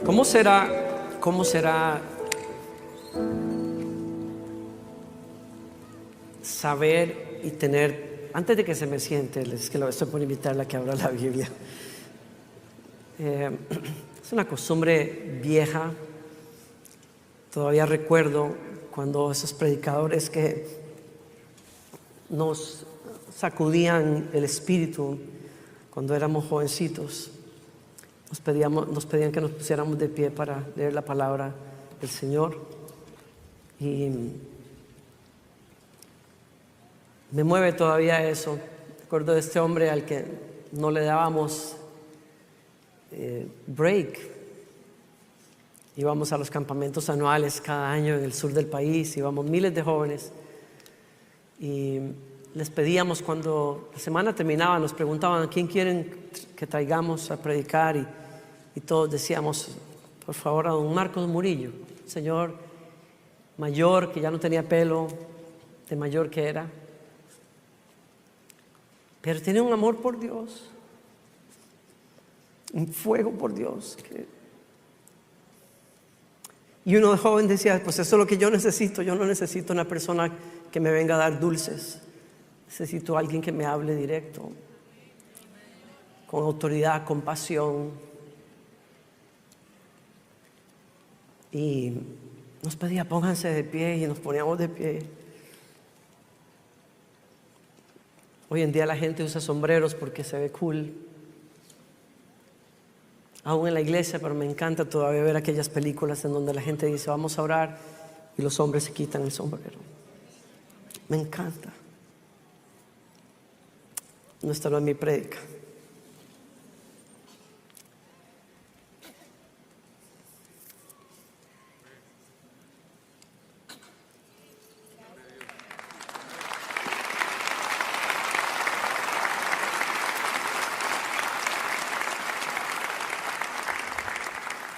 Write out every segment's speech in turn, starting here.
¿Cómo será saber y tener, antes de que se me siente, es que lo estoy por invitarla a que abra la Biblia? Es una costumbre vieja. Todavía recuerdo cuando esos predicadores que nos sacudían el espíritu cuando éramos jovencitos, nos pedían que nos pusiéramos de pie para leer la palabra del Señor. Y me mueve todavía eso. Recuerdo de este hombre al que no le dábamos break. Íbamos a los campamentos anuales cada año en el sur del país, íbamos miles de jóvenes y les pedíamos, cuando la semana terminaba, nos preguntaban: ¿a quién quieren que traigamos a predicar? Y todos decíamos: por favor, a don Marcos Murillo, señor mayor que ya no tenía pelo, de mayor que era, pero tenía un amor por Dios, un fuego por Dios. Y uno de joven decía: pues eso es lo que yo necesito. Yo no necesito una persona que me venga a dar dulces. Necesito a alguien que me hable directo, con autoridad, con pasión. Y nos pedía: pónganse de pie, y nos poníamos de pie. Hoy en día la gente usa sombreros porque se ve cool, aún en la iglesia, pero me encanta todavía ver aquellas películas en donde la gente dice: vamos a orar, y los hombres se quitan el sombrero. Me encanta. No, esta no es mi prédica.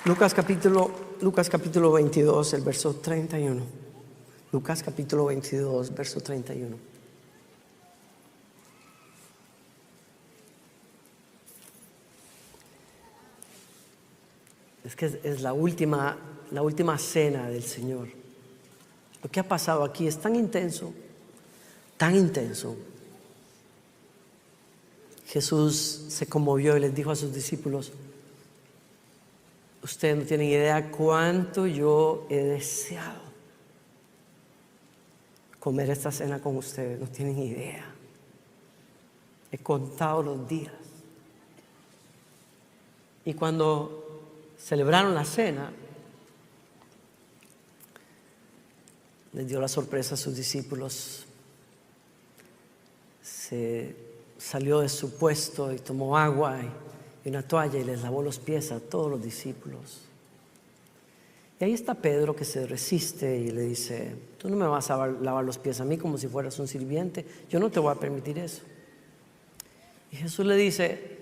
Lucas capítulo 22, el verso 31. Lucas capítulo 22, verso 31. Es que es la última cena del Señor. Lo que ha pasado aquí es tan intenso, tan intenso. Jesús se conmovió y les dijo a sus discípulos: ustedes no tienen idea cuánto yo he deseado comer esta cena con ustedes. No tienen idea. He contado los días. Y cuando celebraron la cena, les dio la sorpresa a sus discípulos. Se salió de su puesto y tomó agua y una toalla y les lavó los pies a todos los discípulos. Y ahí está Pedro, que se resiste y le dice: tú no me vas a lavar los pies a mí como si fueras un sirviente. Yo no te voy a permitir eso. Y Jesús le dice: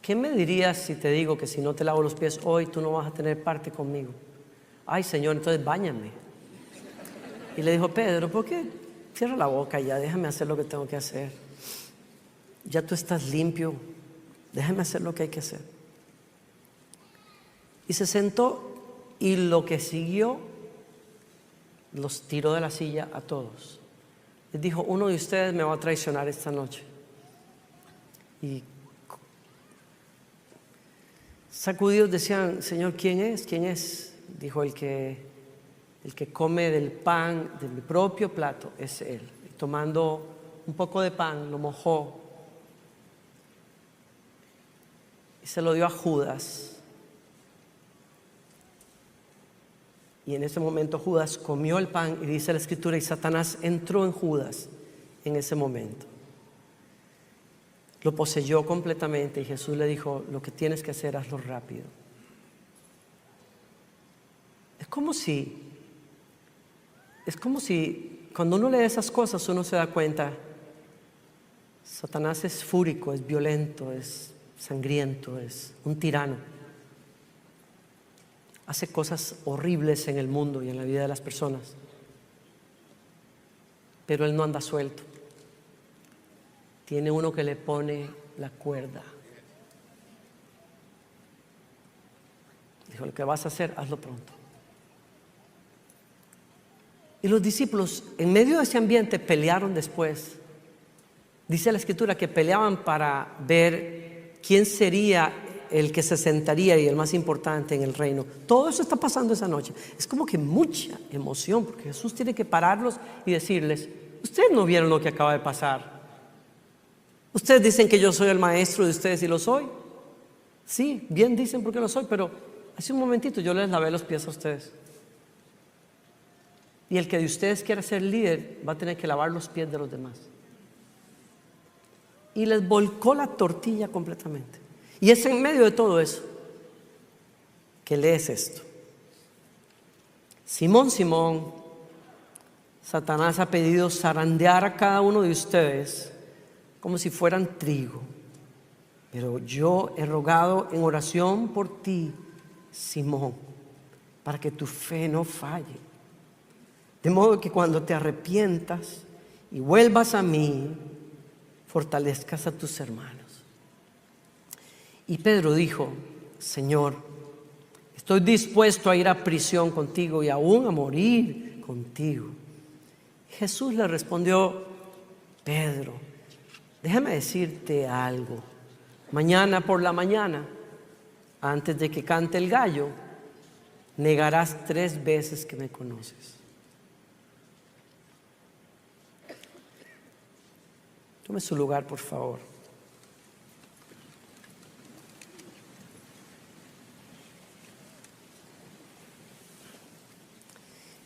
¿qué me dirías si te digo que si no te lavo los pies hoy, tú no vas a tener parte conmigo? Ay, Señor, entonces báñame. Y le dijo: Pedro, ¿por qué? Cierra la boca ya, déjame hacer lo que tengo que hacer. Ya tú estás limpio, déjame hacer lo que hay que hacer. Y se sentó, y lo que siguió, los tiró de la silla a todos. Les dijo: uno de ustedes me va a traicionar esta noche. Y sacudidos decían: Señor, ¿quién es? ¿Quién es? Dijo: el que come del pan de mi propio plato es Él. Y tomando un poco de pan, lo mojó y se lo dio a Judas. Y en ese momento Judas comió el pan, y dice la Escritura, y Satanás entró en Judas en ese momento. Lo poseyó completamente, y Jesús le dijo: lo que tienes que hacer, hazlo rápido. Es como si cuando uno lee esas cosas, uno se da cuenta: Satanás es fúrico, es violento, es sangriento, es un tirano. Hace cosas horribles en el mundo y en la vida de las personas, pero él no anda suelto. Tiene uno que le pone la cuerda. Dijo, lo que vas a hacer, hazlo pronto. Y los discípulos, en medio de ese ambiente, pelearon después. Dice la Escritura que peleaban para ver quién sería el que se sentaría y el más importante en el reino. Todo eso está pasando esa noche. Es como que mucha emoción, porque Jesús tiene que pararlos y decirles, ustedes no vieron lo que acaba de pasar. Ustedes dicen que yo soy el maestro de ustedes y lo soy. Sí, bien dicen porque lo soy, pero hace un momentito yo les lavé los pies a ustedes. Y el que de ustedes quiera ser líder va a tener que lavar los pies de los demás. Y les volcó la tortilla completamente. Y es en medio de todo eso que lees esto. Simón, Simón, Satanás ha pedido zarandear a cada uno de ustedes como si fueran trigo. Pero yo he rogado en oración por ti, Simón, para que tu fe no falle. De modo que cuando te arrepientas y vuelvas a mí, fortalezcas a tus hermanos. Y Pedro dijo, Señor, estoy dispuesto a ir a prisión contigo y aún a morir contigo. Jesús le respondió, Pedro, déjame decirte algo. Mañana por la mañana, antes de que cante el gallo, negarás 3 veces que me conoces. Tome su lugar, por favor.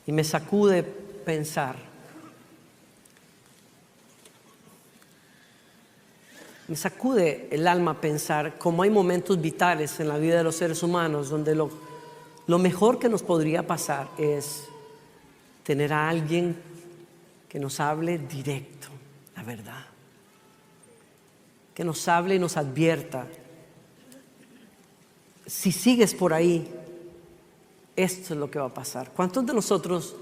Y me sacude pensar. Me sacude el alma pensar cómo hay momentos vitales en la vida de los seres humanos donde lo mejor que nos podría pasar es tener a alguien que nos hable directo, la verdad. Que nos hable y nos advierta, si sigues por ahí, esto es lo que va a pasar. ¿Cuántos de nosotros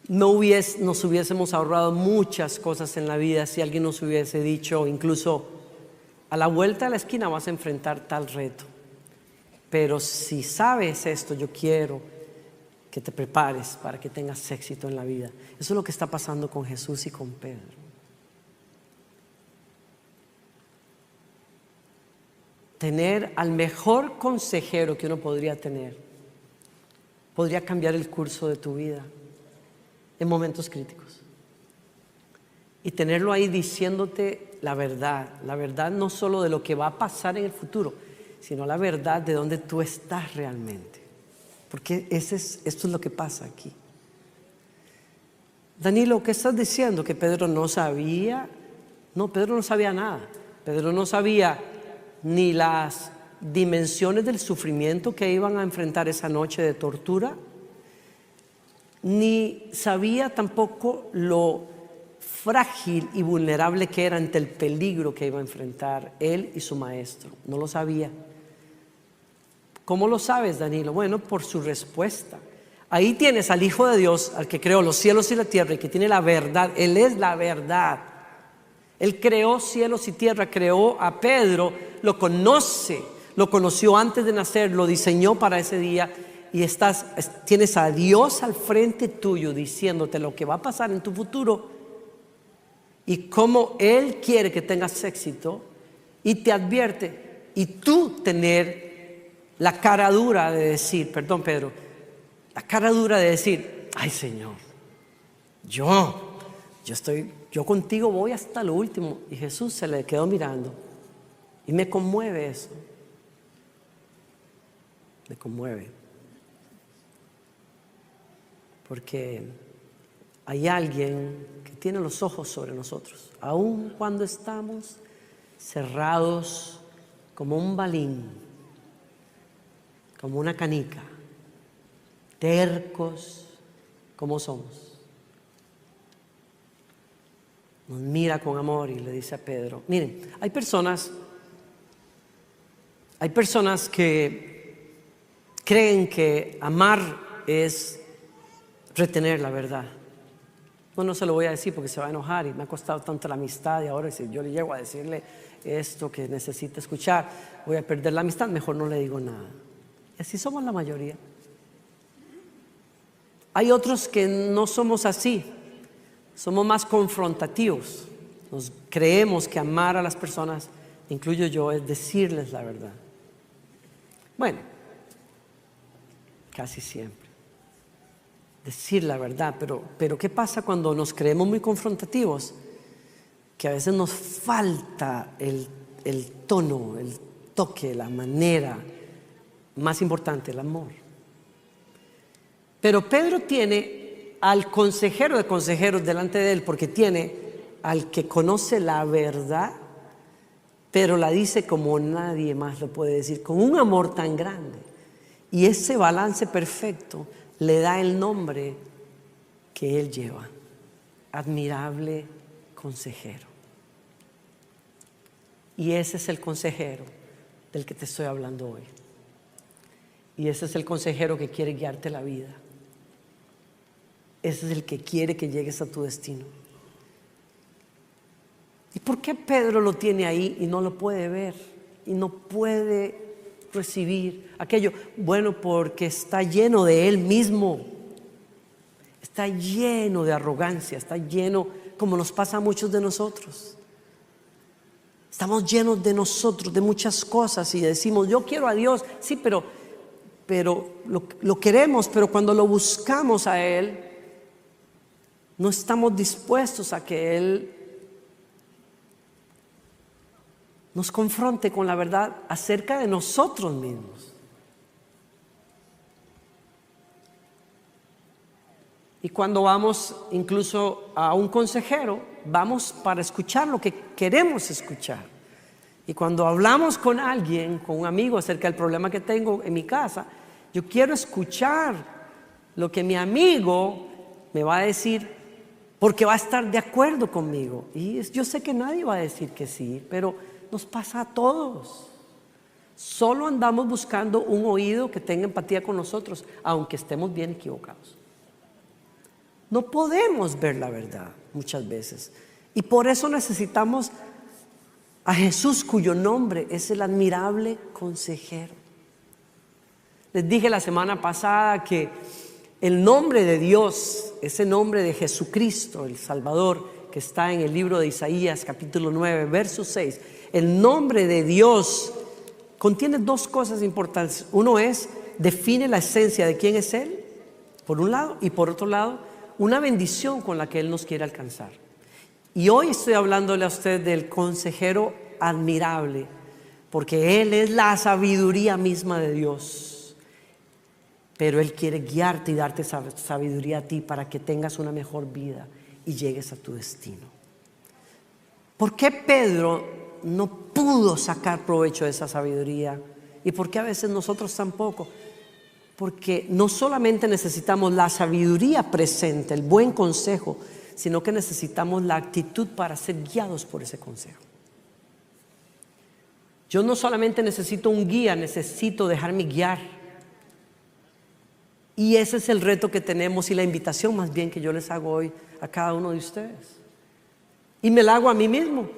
nos hubiésemos ahorrado muchas cosas en la vida si alguien nos hubiese dicho, incluso a la vuelta de la esquina vas a enfrentar tal reto? Pero si sabes esto, yo quiero que te prepares para que tengas éxito en la vida. Eso es lo que está pasando con Jesús y con Pedro. Tener al mejor consejero que uno podría tener podría cambiar el curso de tu vida en momentos críticos. Y tenerlo ahí diciéndote la verdad no solo de lo que va a pasar en el futuro, sino la verdad de dónde tú estás realmente. Porque esto es lo que pasa aquí. Danilo, ¿qué estás diciendo? ¿Que Pedro no sabía? No, Pedro no sabía nada. Pedro no sabía ni las dimensiones del sufrimiento que iban a enfrentar esa noche de tortura, ni sabía tampoco lo frágil y vulnerable que era ante el peligro que iba a enfrentar él y su maestro. No lo sabía. ¿Cómo lo sabes, Danilo? Bueno, por su respuesta. Ahí tienes al Hijo de Dios, al que creó los cielos y la tierra y que tiene la verdad. Él es la verdad. Él creó cielos y tierra, creó a Pedro, lo conoce, lo conoció antes de nacer, lo diseñó para ese día y tienes a Dios al frente tuyo diciéndote lo que va a pasar en tu futuro y cómo Él quiere que tengas éxito y te advierte y tú tener la cara dura de decir, perdón Pedro, la cara dura de decir, ay Señor, yo contigo voy hasta lo último. Y Jesús se le quedó mirando y me conmueve eso. Me conmueve. Porque hay alguien que tiene los ojos sobre nosotros, aun cuando estamos cerrados como un balín, como una canica, tercos como somos. Nos mira con amor y le dice a Pedro, miren, hay personas que creen que amar es retener la verdad. No se lo voy a decir porque se va a enojar y me ha costado tanto la amistad y ahora si yo le llego a decirle esto que necesita escuchar, voy a perder la amistad, mejor no le digo nada. Así somos la mayoría. Hay otros que no somos así, somos más confrontativos. Nos creemos que amar a las personas, incluyo yo, es decirles la verdad. Bueno, casi siempre. Decir la verdad, pero ¿qué pasa cuando nos creemos muy confrontativos? Que a veces nos falta el tono, el toque, la manera, más importante, el amor. Pero Pedro tiene al consejero de consejeros delante de él, porque tiene al que conoce la verdad, pero la dice como nadie más lo puede decir, con un amor tan grande. Y ese balance perfecto le da el nombre que él lleva: admirable consejero. Y ese es el consejero del que te estoy hablando hoy. Y ese es el consejero que quiere guiarte la vida. Ese es el que quiere que llegues a tu destino. ¿Y por qué Pedro lo tiene ahí y no lo puede ver? Y no puede recibir aquello. Bueno, porque está lleno de él mismo. Está lleno de arrogancia. Está lleno, como nos pasa a muchos de nosotros. Estamos llenos de nosotros, de muchas cosas, y decimos: yo quiero a Dios. Sí, pero lo queremos, pero cuando lo buscamos a Él, no estamos dispuestos a que Él nos confronte con la verdad acerca de nosotros mismos. Y cuando vamos incluso a un consejero, vamos para escuchar lo que queremos escuchar. Y cuando hablamos con alguien, con un amigo, acerca del problema que tengo en mi casa, yo quiero escuchar lo que mi amigo me va a decir, porque va a estar de acuerdo conmigo. Y yo sé que nadie va a decir que sí, pero nos pasa a todos. Solo andamos buscando un oído que tenga empatía con nosotros, aunque estemos bien equivocados. No podemos ver la verdad muchas veces, y por eso necesitamos a Jesús, cuyo nombre es el admirable consejero. Les dije la semana pasada que el nombre de Dios, ese nombre de Jesucristo, el Salvador, que está en el libro de Isaías capítulo 9, verso 6, el nombre de Dios contiene dos cosas importantes. Uno es, define la esencia de quién es Él, por un lado, y por otro lado, una bendición con la que Él nos quiere alcanzar. Y hoy estoy hablándole a usted del consejero admirable, porque Él es la sabiduría misma de Dios. Pero Él quiere guiarte y darte esa sabiduría a ti para que tengas una mejor vida y llegues a tu destino. ¿Por qué Pedro no pudo sacar provecho de esa sabiduría? ¿Y por qué a veces nosotros tampoco? Porque no solamente necesitamos la sabiduría presente, el buen consejo, sino que necesitamos la actitud para ser guiados por ese consejo. Yo no solamente necesito un guía, necesito dejarme guiar. Y ese es el reto que tenemos, y la invitación más bien que yo les hago hoy a cada uno de ustedes. Y me la hago a mí mismo.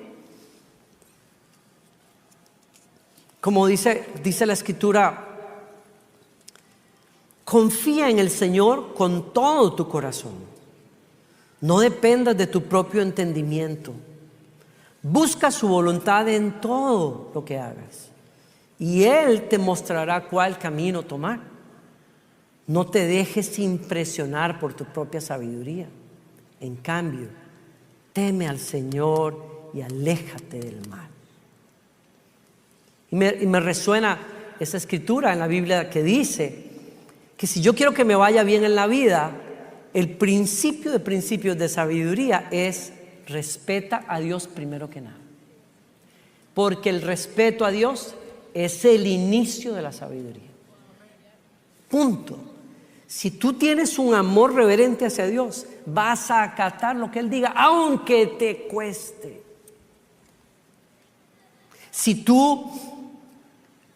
Como dice la Escritura: confía en el Señor con todo tu corazón. No dependas de tu propio entendimiento. Busca su voluntad en todo lo que hagas, y Él te mostrará cuál camino tomar. No te dejes impresionar por tu propia sabiduría. En cambio, teme al Señor y aléjate del mal. Y me resuena esa escritura en la Biblia que dice que si yo quiero que me vaya bien en la vida, el principio de principios de sabiduría es: respeta a Dios primero que nada. Porque el respeto a Dios es el inicio de la sabiduría. Punto. Si tú tienes un amor reverente hacia Dios, vas a acatar lo que Él diga, aunque te cueste. Si tú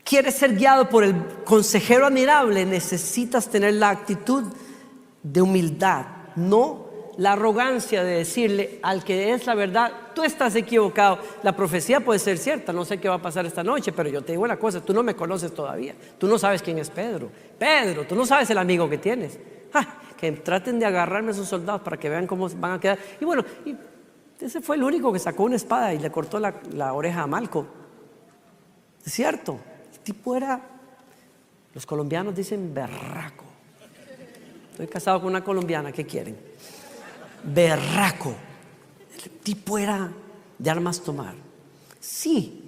quieres ser guiado por el consejero admirable, necesitas tener la actitud de humildad, no la arrogancia de decirle al que es la verdad, tú estás equivocado. La profecía puede ser cierta, no sé qué va a pasar esta noche, pero yo te digo una cosa, tú no me conoces todavía, tú no sabes quién es Pedro. Pedro, tú no sabes el amigo que tienes. Que traten de agarrarme a esos soldados para que vean cómo van a quedar. Y bueno, ese fue el único que sacó una espada y le cortó la oreja a Malco. Es cierto, el tipo era, los colombianos dicen berraco. Estoy casado con una colombiana, ¿qué quieren? Berraco. El tipo era de armas tomar. Sí,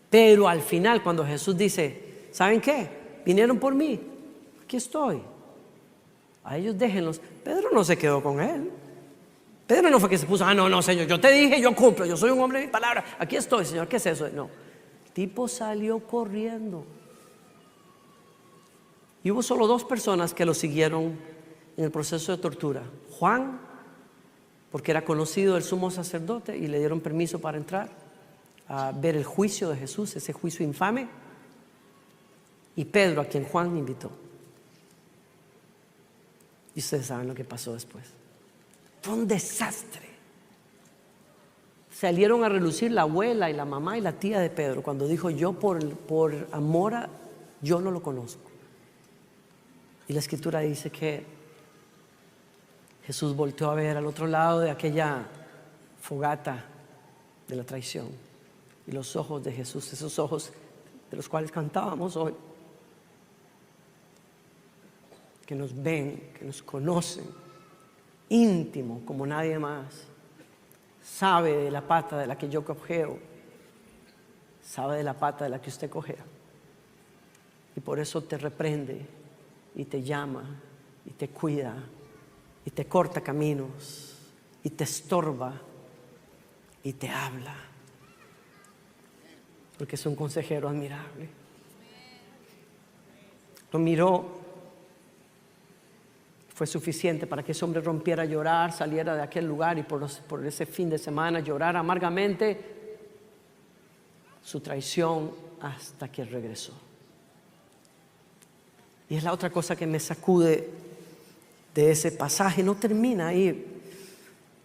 pero al final cuando Jesús dice, ¿saben qué? Vinieron por mí, aquí estoy. A ellos déjenlos. Pedro no se quedó con él. Pedro no fue que se puso, no, Señor, yo te dije, yo cumplo, yo soy un hombre de mi palabra, aquí estoy, Señor, ¿qué es eso? No, el tipo salió corriendo. Y hubo solo 2 personas que lo siguieron en el proceso de tortura. Juan, porque era conocido del sumo sacerdote y le dieron permiso para entrar a ver el juicio de Jesús, ese juicio infame. Y Pedro, a quien Juan invitó. Y ustedes saben lo que pasó después. Fue un desastre. Salieron a relucir la abuela y la mamá y la tía de Pedro cuando dijo, yo por amor a, yo no lo conozco. Y la escritura dice que Jesús volteó a ver al otro lado de aquella fogata de la traición. Y los ojos de Jesús, esos ojos de los cuales cantábamos hoy, que nos ven, que nos conocen, íntimo como nadie más, sabe de la pata de la que yo cojeo, sabe de la pata de la que usted cojea. Y por eso te reprende y te llama y te cuida y te corta caminos y te estorba y te habla, porque es un consejero admirable. Lo miró, fue suficiente para que ese hombre rompiera a llorar, saliera de aquel lugar y por ese fin de semana llorara amargamente su traición hasta que regresó. Y es la otra cosa que me sacude de ese pasaje, no termina ahí.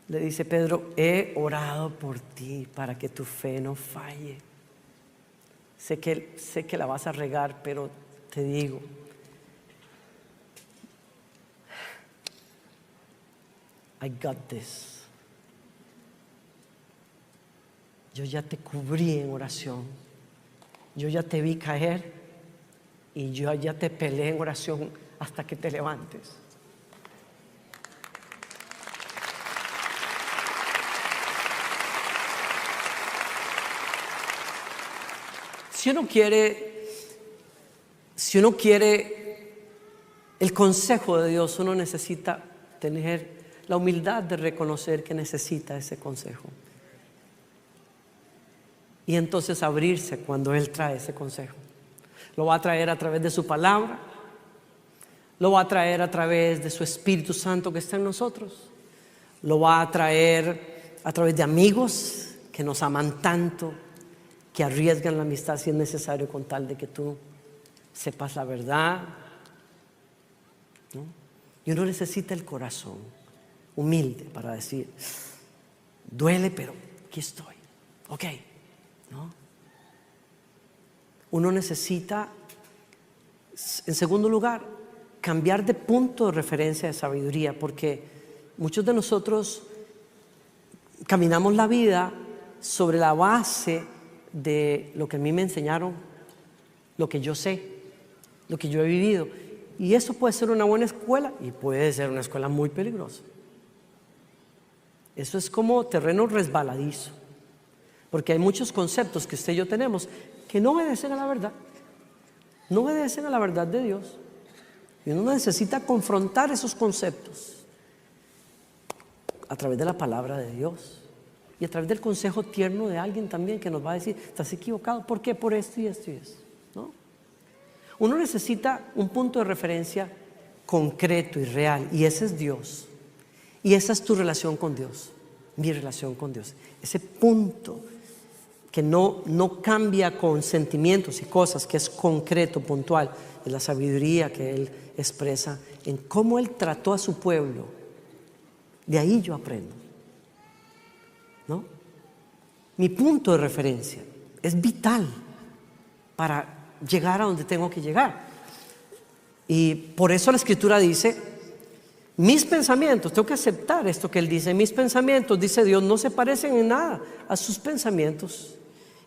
Le dice Pedro, he orado por ti para que tu fe no falle. Sé que la vas a regar, pero te digo, I got this. Yo ya te cubrí en oración. Yo ya te vi caer y yo ya te peleé en oración hasta que te levantes. Si uno quiere el consejo de Dios, uno necesita tener la humildad de reconocer que necesita ese consejo. Y entonces abrirse cuando Él trae ese consejo. Lo va a traer a través de su palabra, lo va a traer a través de su Espíritu Santo que está en nosotros, lo va a traer a través de amigos que nos aman tanto, que arriesgan la amistad si es necesario con tal de que tú sepas la verdad, ¿no? Y uno necesita el corazón humilde para decir, duele, pero aquí estoy, ok, ¿no? Uno necesita, en segundo lugar, cambiar de punto de referencia de sabiduría, porque muchos de nosotros caminamos la vida sobre la base de lo que a mí me enseñaron, lo que yo sé, lo que yo he vivido. Y eso puede ser una buena escuela y puede ser una escuela muy peligrosa. Eso es como terreno resbaladizo, porque hay muchos conceptos que usted y yo tenemos que no obedecen a la verdad, no obedecen a la verdad de Dios. Y uno necesita confrontar esos conceptos a través de la palabra de Dios y a través del consejo tierno de alguien también que nos va a decir, estás equivocado, ¿por qué? Por esto y esto y esto, ¿no? Uno necesita un punto de referencia concreto y real, y ese es Dios. Y esa es tu relación con Dios, mi relación con Dios. Ese punto que no cambia con sentimientos y cosas, que es concreto, puntual, es la sabiduría que Él expresa en cómo Él trató a su pueblo De ahí yo aprendo, ¿no? Mi punto de referencia es vital para llegar a donde tengo que llegar. Y por eso la Escritura dice, mis pensamientos, tengo que aceptar esto que Él dice, mis pensamientos, dice Dios, no se parecen en nada a sus pensamientos.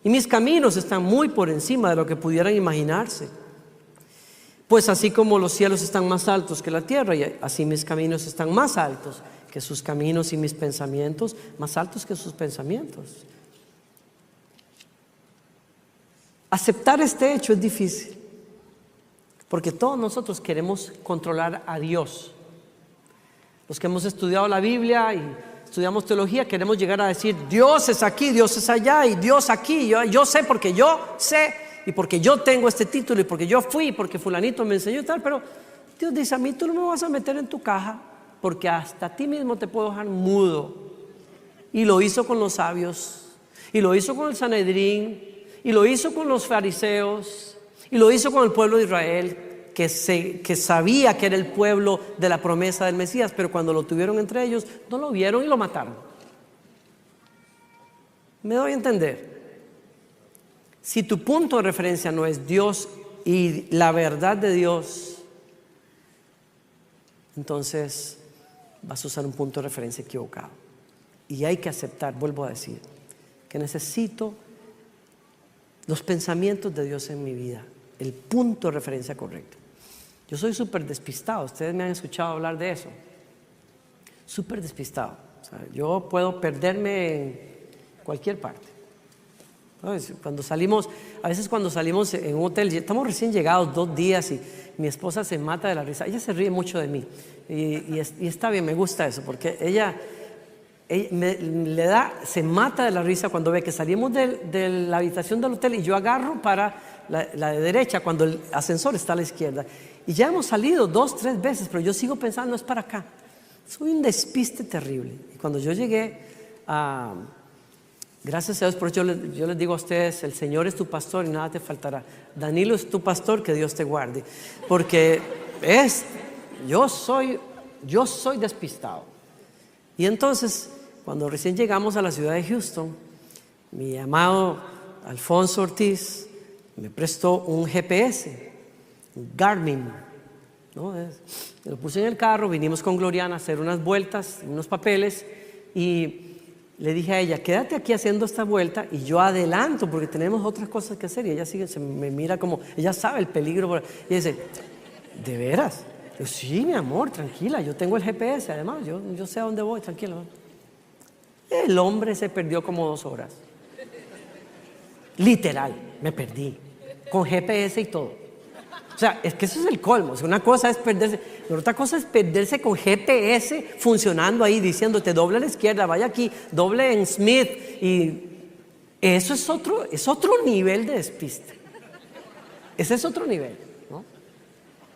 Y mis caminos están muy por encima de lo que pudieran imaginarse. Pues así como los cielos están más altos que la tierra, y así mis caminos están más altos que sus caminos, y mis pensamientos más altos que sus pensamientos. Aceptar este hecho es difícil, porque todos nosotros queremos controlar a Dios. Los que hemos estudiado la Biblia y estudiamos teología, queremos llegar a decir, Dios es aquí, Dios es allá, y Dios aquí, yo sé porque yo sé, y porque yo tengo este título, y porque yo fui, y porque fulanito me enseñó y tal. Pero Dios dice, a mí tú no me vas a meter en tu caja, porque hasta a ti mismo te puedo dejar mudo. Y lo hizo con los sabios, y lo hizo con el Sanedrín, y lo hizo con los fariseos, y lo hizo con el pueblo de Israel, que sabía que era el pueblo de la promesa del Mesías, pero cuando lo tuvieron entre ellos, no lo vieron y lo mataron. ¿Me doy a entender? Si tu punto de referencia no es Dios y la verdad de Dios, entonces vas a usar un punto de referencia equivocado. Y hay que aceptar, vuelvo a decir, que necesito los pensamientos de Dios en mi vida, el punto de referencia correcto. Yo soy súper despistado, ustedes me han escuchado hablar de eso. Súper despistado. O sea, yo puedo perderme en cualquier parte. Cuando salimos, a veces cuando salimos en un hotel, estamos recién llegados 2 días y mi esposa se mata de la risa. Ella se ríe mucho de mí y está bien, me gusta eso, porque ella se mata de la risa cuando ve que salimos de la habitación del hotel y yo agarro para la de derecha cuando el ascensor está a la izquierda. Y ya hemos salido 2, 3 veces, pero yo sigo pensando, no es para acá. Soy un despiste terrible. Y cuando yo llegué a... Gracias a Dios, por eso yo les digo a ustedes, el Señor es tu pastor y nada te faltará. Danilo es tu pastor, que Dios te guarde. Porque yo soy despistado. Y entonces, cuando recién llegamos a la ciudad de Houston, mi amado Alfonso Ortiz me prestó un GPS, un Garmin, ¿no? Lo puse en el carro, vinimos con Gloriana a hacer unas vueltas, unos papeles, y le dije a ella, quédate aquí haciendo esta vuelta y yo adelanto porque tenemos otras cosas que hacer. Y ella sigue, me mira como, ella sabe el peligro. Y dice, ¿de veras? Yo, sí, mi amor, tranquila, yo tengo el GPS, además, yo sé a dónde voy, tranquila. El hombre se perdió como 2 horas. Literal, me perdí, con GPS y todo. O sea, es que eso es el colmo. Una cosa es perderse, pero otra cosa es perderse con GPS funcionando ahí, diciéndote doble a la izquierda, vaya aquí, doble en Smith. Y eso es otro nivel de despiste. Ese es otro nivel, ¿no?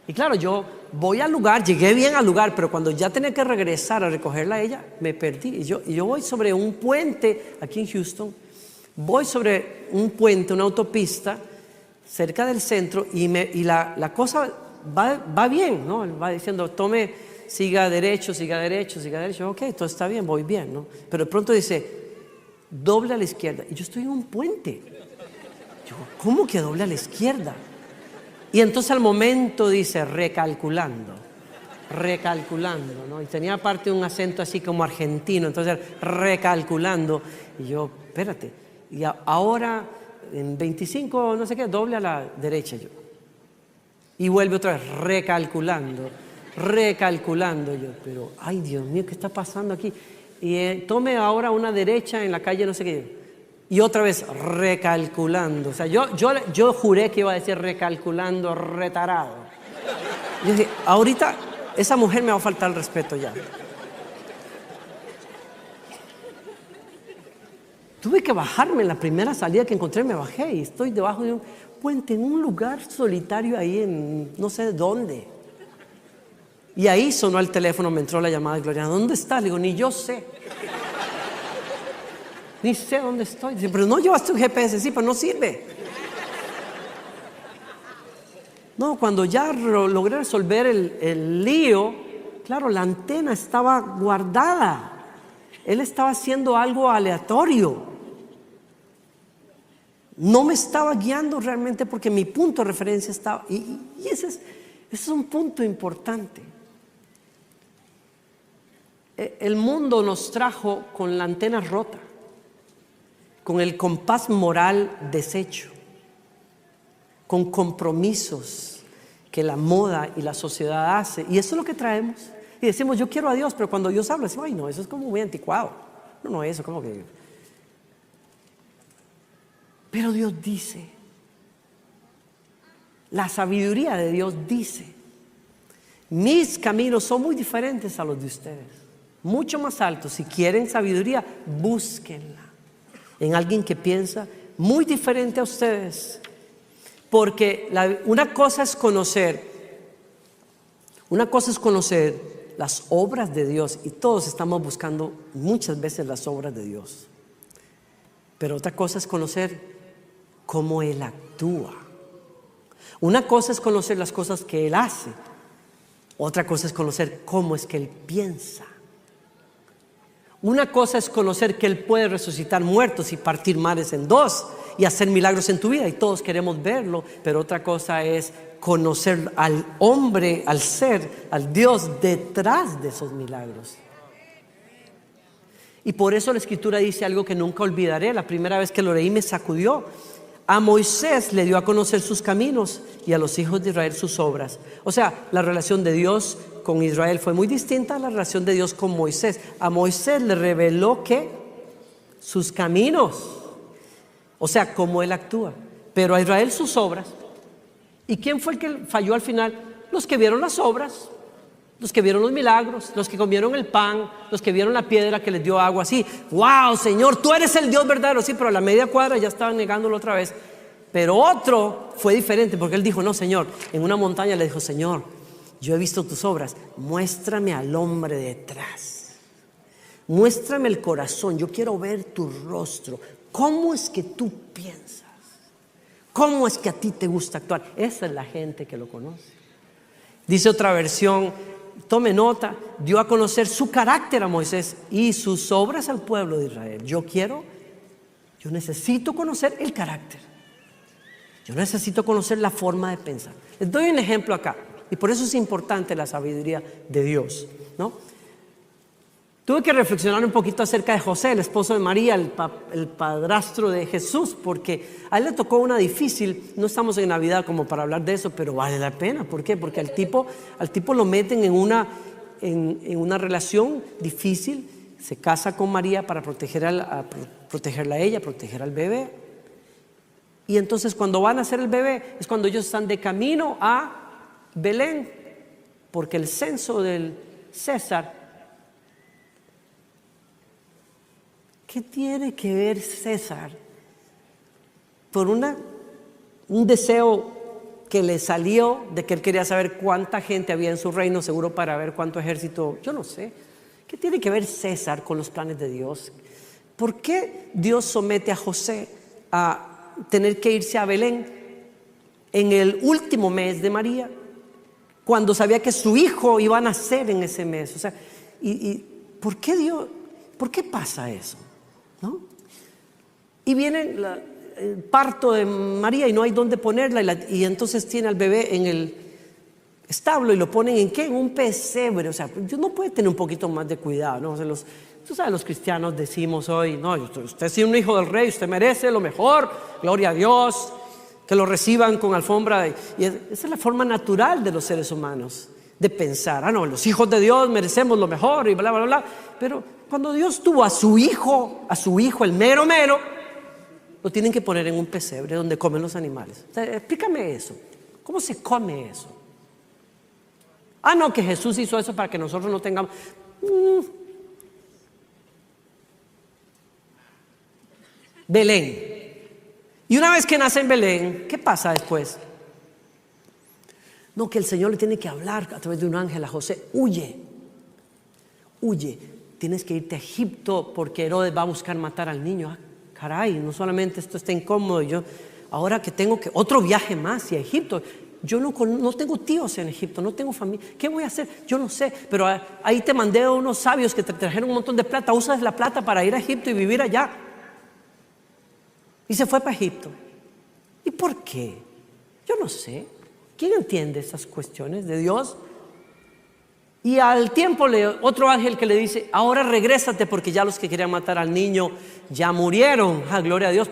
Y claro, yo voy al lugar, llegué bien al lugar, pero cuando ya tenía que regresar a recogerla a ella, me perdí. Y yo voy sobre un puente aquí en Houston, voy sobre un puente, una autopista, cerca del centro, y la cosa va bien, ¿no? Va diciendo, siga derecho, siga derecho, siga derecho. Ok, todo está bien, voy bien, ¿no? Pero de pronto dice, doble a la izquierda. Y yo estoy en un puente. Yo, ¿cómo que doble a la izquierda? Y entonces al momento dice, recalculando, ¿no? Y tenía aparte un acento así como argentino, entonces recalculando. Y yo, espérate, y ahora en 25, no sé qué, doble a la derecha yo. Y vuelve otra vez, recalculando yo. Pero, ay Dios mío, ¿qué está pasando aquí? Y tome ahora una derecha en la calle no sé qué. Y otra vez, recalculando. O sea, yo juré que iba a decir recalculando, retarado. Yo dije, ahorita esa mujer me va a faltar el respeto ya. Tuve que bajarme en la primera salida que encontré, me bajé y estoy debajo de un puente en un lugar solitario ahí en no sé dónde. Y ahí sonó el teléfono, me entró la llamada de Gloriana. ¿Dónde estás? Le digo, ni yo sé. Ni sé dónde estoy. Dice, pero no llevaste un GPS, sí, pero no sirve. No, cuando ya logré resolver el lío, Claro, la antena estaba guardada. Él estaba haciendo algo aleatorio. No me estaba guiando realmente porque mi punto de referencia estaba... Y ese es un punto importante. El mundo nos trajo con la antena rota, con el compás moral deshecho, con compromisos que la moda y la sociedad hace. Y eso es lo que traemos. Y decimos, yo quiero a Dios, pero cuando Dios habla, decimos, ay no, eso es como muy anticuado. No, eso como que... Pero Dios dice, la sabiduría de Dios dice, mis caminos son muy diferentes a los de ustedes, mucho más altos. Si quieren sabiduría, búsquenla en alguien que piensa muy diferente a ustedes. Porque una cosa es conocer las obras de Dios, y todos estamos buscando muchas veces las obras de Dios. Pero otra cosa es conocer cómo Él actúa. Una cosa es conocer las cosas que Él hace, otra cosa es conocer cómo es que Él piensa. Una cosa es conocer que Él puede resucitar muertos y partir mares en dos y hacer milagros en tu vida, y todos queremos verlo. Pero otra cosa es conocer al hombre, al ser, al Dios detrás de esos milagros. Y por eso la Escritura dice algo que nunca olvidaré. La primera vez que lo leí me sacudió. A Moisés le dio a conocer sus caminos y a los hijos de Israel sus obras. O sea, la relación de Dios con Israel fue muy distinta a la relación de Dios con Moisés. A Moisés le reveló que sus caminos, o sea, cómo Él actúa. Pero a Israel sus obras. ¿Y quién fue el que falló al final? Los que vieron las obras, los que vieron los milagros, los que comieron el pan, los que vieron la piedra que les dio agua. Así, wow, Señor, tú eres el Dios verdadero. Sí, pero a la media cuadra ya estaban negándolo otra vez. Pero otro fue diferente, porque él dijo, no, Señor. En una montaña le dijo, Señor, yo he visto tus obras, muéstrame al hombre detrás, muéstrame el corazón, yo quiero ver tu rostro. ¿Cómo es que tú piensas? ¿Cómo es que a ti te gusta actuar? Esa es la gente que lo conoce. Dice otra versión, tome nota, dio a conocer su carácter a Moisés y sus obras al pueblo de Israel. Yo necesito conocer el carácter. Yo necesito conocer la forma de pensar. Les doy un ejemplo acá, y por eso es importante la sabiduría de Dios, ¿no? Tuve que reflexionar un poquito acerca de José, el esposo de María, el padrastro de Jesús, porque a él le tocó una difícil. No estamos en Navidad como para hablar de eso, pero vale la pena. ¿Por qué? Porque al tipo lo meten en una relación difícil. Se casa con María para protegerla a ella, proteger al bebé. Y entonces cuando van a hacer el bebé es cuando ellos están de camino a Belén, porque el censo del César. ¿Qué tiene que ver César por un deseo que le salió de que él quería saber cuánta gente había en su reino, seguro para ver cuánto ejército? Yo no sé. ¿Qué tiene que ver César con los planes de Dios? ¿Por qué Dios somete a José a tener que irse a Belén en el último mes de María, cuando sabía que su hijo iba a nacer en ese mes? O sea, ¿por qué pasa eso? ¿No? Y viene el parto de María y no hay dónde ponerla, y entonces tiene al bebé en el establo y lo ponen ¿en qué? En un pesebre. O sea, no puede tener un poquito más de cuidado, ¿no? O sea, tú sabes, los cristianos decimos hoy, no, usted es un hijo del rey, usted merece lo mejor, gloria a Dios, que lo reciban con alfombra. Y esa es la forma natural de los seres humanos de pensar, no, los hijos de Dios merecemos lo mejor y bla, bla, bla. Pero cuando Dios tuvo a su hijo, el mero, lo tienen que poner en un pesebre donde comen los animales. O sea, explícame eso. ¿Cómo se come eso? No, que Jesús hizo eso para que nosotros no tengamos. Belén. Y una vez que nace en Belén, ¿qué pasa después? No, que el Señor le tiene que hablar a través de un ángel a José. Huye, tienes que irte a Egipto porque Herodes va a buscar matar al niño. Caray, no solamente esto está incómodo, yo ahora que tengo que otro viaje más y a Egipto. Yo no tengo tíos en Egipto, no tengo familia. ¿Qué voy a hacer? Yo no sé. Pero ahí te mandé a unos sabios que te trajeron un montón de plata. Usas la plata para ir a Egipto y vivir allá. Y se fue para Egipto. ¿Y por qué? Yo no sé. ¿Quién entiende esas cuestiones de Dios? Y al tiempo otro ángel que le dice, ahora regrésate porque ya los que querían matar al niño ya murieron. Gloria a Dios,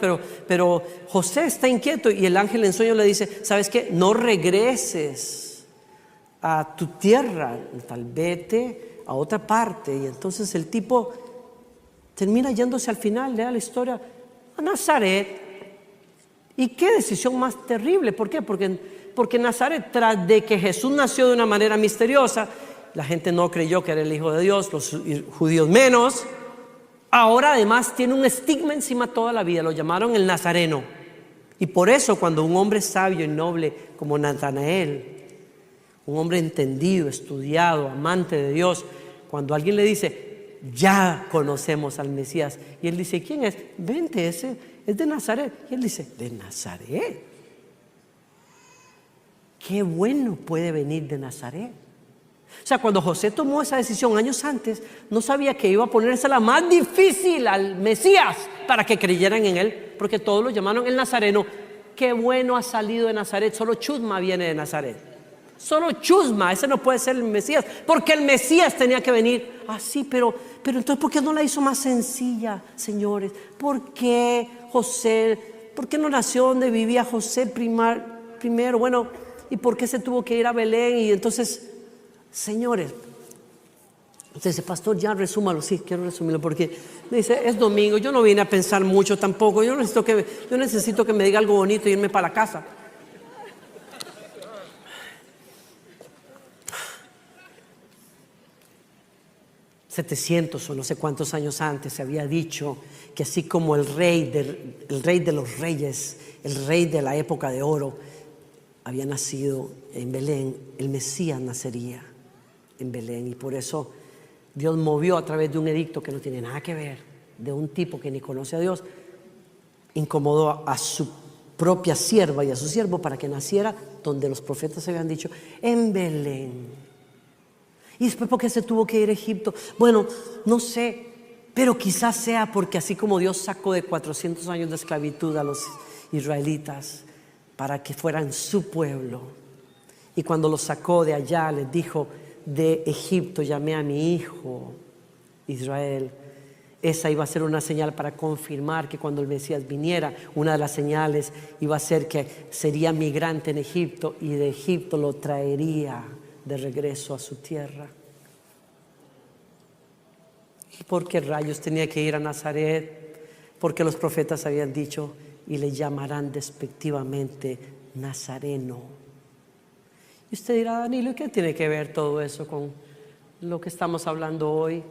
pero José está inquieto y el ángel en sueño le dice, ¿sabes qué? No regreses a tu tierra, tal vete a otra parte. Y entonces el tipo termina yéndose al final, lea la historia, a Nazaret. ¿Y qué decisión más terrible? ¿Por qué? Porque Nazaret, tras de que Jesús nació de una manera misteriosa, la gente no creyó que era el Hijo de Dios, los judíos menos. Ahora además tiene un estigma encima toda la vida, lo llamaron el Nazareno. Y por eso cuando un hombre sabio y noble como Natanael, un hombre entendido, estudiado, amante de Dios, cuando alguien le dice, ya conocemos al Mesías, y él dice, ¿quién es? Vente, ese es de Nazaret. Y él dice, ¿de Nazaret? ¿Qué bueno puede venir de Nazaret? O sea, cuando José tomó esa decisión años antes, no sabía que iba a ponerse la más difícil al Mesías para que creyeran en él, porque todos lo llamaron el Nazareno. Qué bueno ha salido de Nazaret, solo Chusma viene de Nazaret. Solo Chusma, ese no puede ser el Mesías, porque el Mesías tenía que venir así, pero entonces ¿por qué no la hizo más sencilla, señores? ¿Por qué José? ¿Por qué no nació donde vivía José primero? Bueno, ¿y por qué se tuvo que ir a Belén? Y entonces, señores, usted dice, pastor, ya resúmalo. Sí, quiero resumirlo porque me dice, es domingo, yo no vine a pensar mucho tampoco, yo necesito que me diga algo bonito y irme para la casa. ...700 o no sé cuántos años antes se había dicho que así como el rey de los reyes, el rey de la época de oro, había nacido en Belén, el Mesías nacería en Belén. Y por eso Dios movió a través de un edicto que no tiene nada que ver, de un tipo que ni conoce a Dios, incomodó a su propia sierva y a su siervo para que naciera donde los profetas habían dicho, en Belén. Y después, ¿por qué se tuvo que ir a Egipto? Bueno, no sé, pero quizás sea porque así como Dios sacó de 400 años de esclavitud a los israelitas para que fueran su pueblo, y cuando los sacó de allá les dijo, de Egipto llamé a mi hijo Israel. Esa iba a ser una señal para confirmar que cuando el Mesías viniera, una de las señales iba a ser que sería migrante en Egipto y de Egipto lo traería de regreso a su tierra. ¿Y por qué rayos tenía que ir a Nazaret? Porque los profetas habían dicho, y le llamarán despectivamente Nazareno. Y usted dirá, Danilo, ¿y qué tiene que ver todo eso con lo que estamos hablando hoy?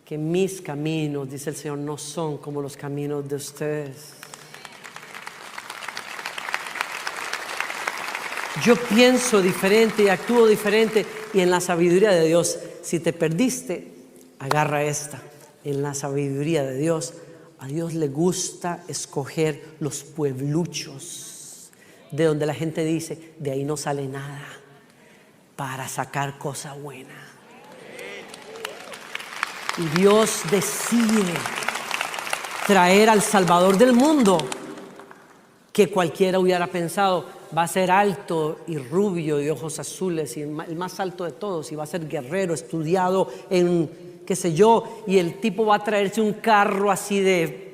Que mis caminos, dice el Señor, no son como los caminos de ustedes. Yo pienso diferente y actúo diferente, y en la sabiduría de Dios, si te perdiste, agarra esta. En la sabiduría de Dios, a Dios le gusta escoger los puebluchos, de donde la gente dice, de ahí no sale nada, para sacar cosa buena. Y Dios decide traer al Salvador del mundo, que cualquiera hubiera pensado, va a ser alto y rubio y ojos azules y el más alto de todos, y va a ser guerrero, estudiado en qué sé yo, y el tipo va a traerse un carro así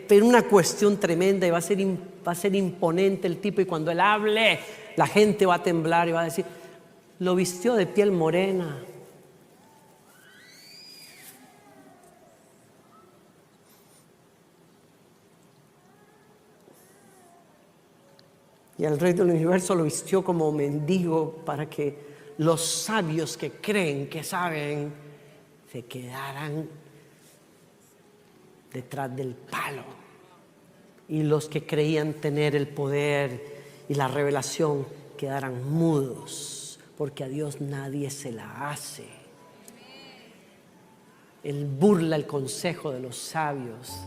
pero una cuestión tremenda, y va a ser imponente el tipo, y cuando él hable la gente va a temblar y va a decir, lo vistió de piel morena. Y al Rey del Universo lo vistió como mendigo para que los sabios que creen que saben se quedaran detrás del palo. Y los que creían tener el poder y la revelación quedaran mudos, porque a Dios nadie se la hace. Él burla el consejo de los sabios.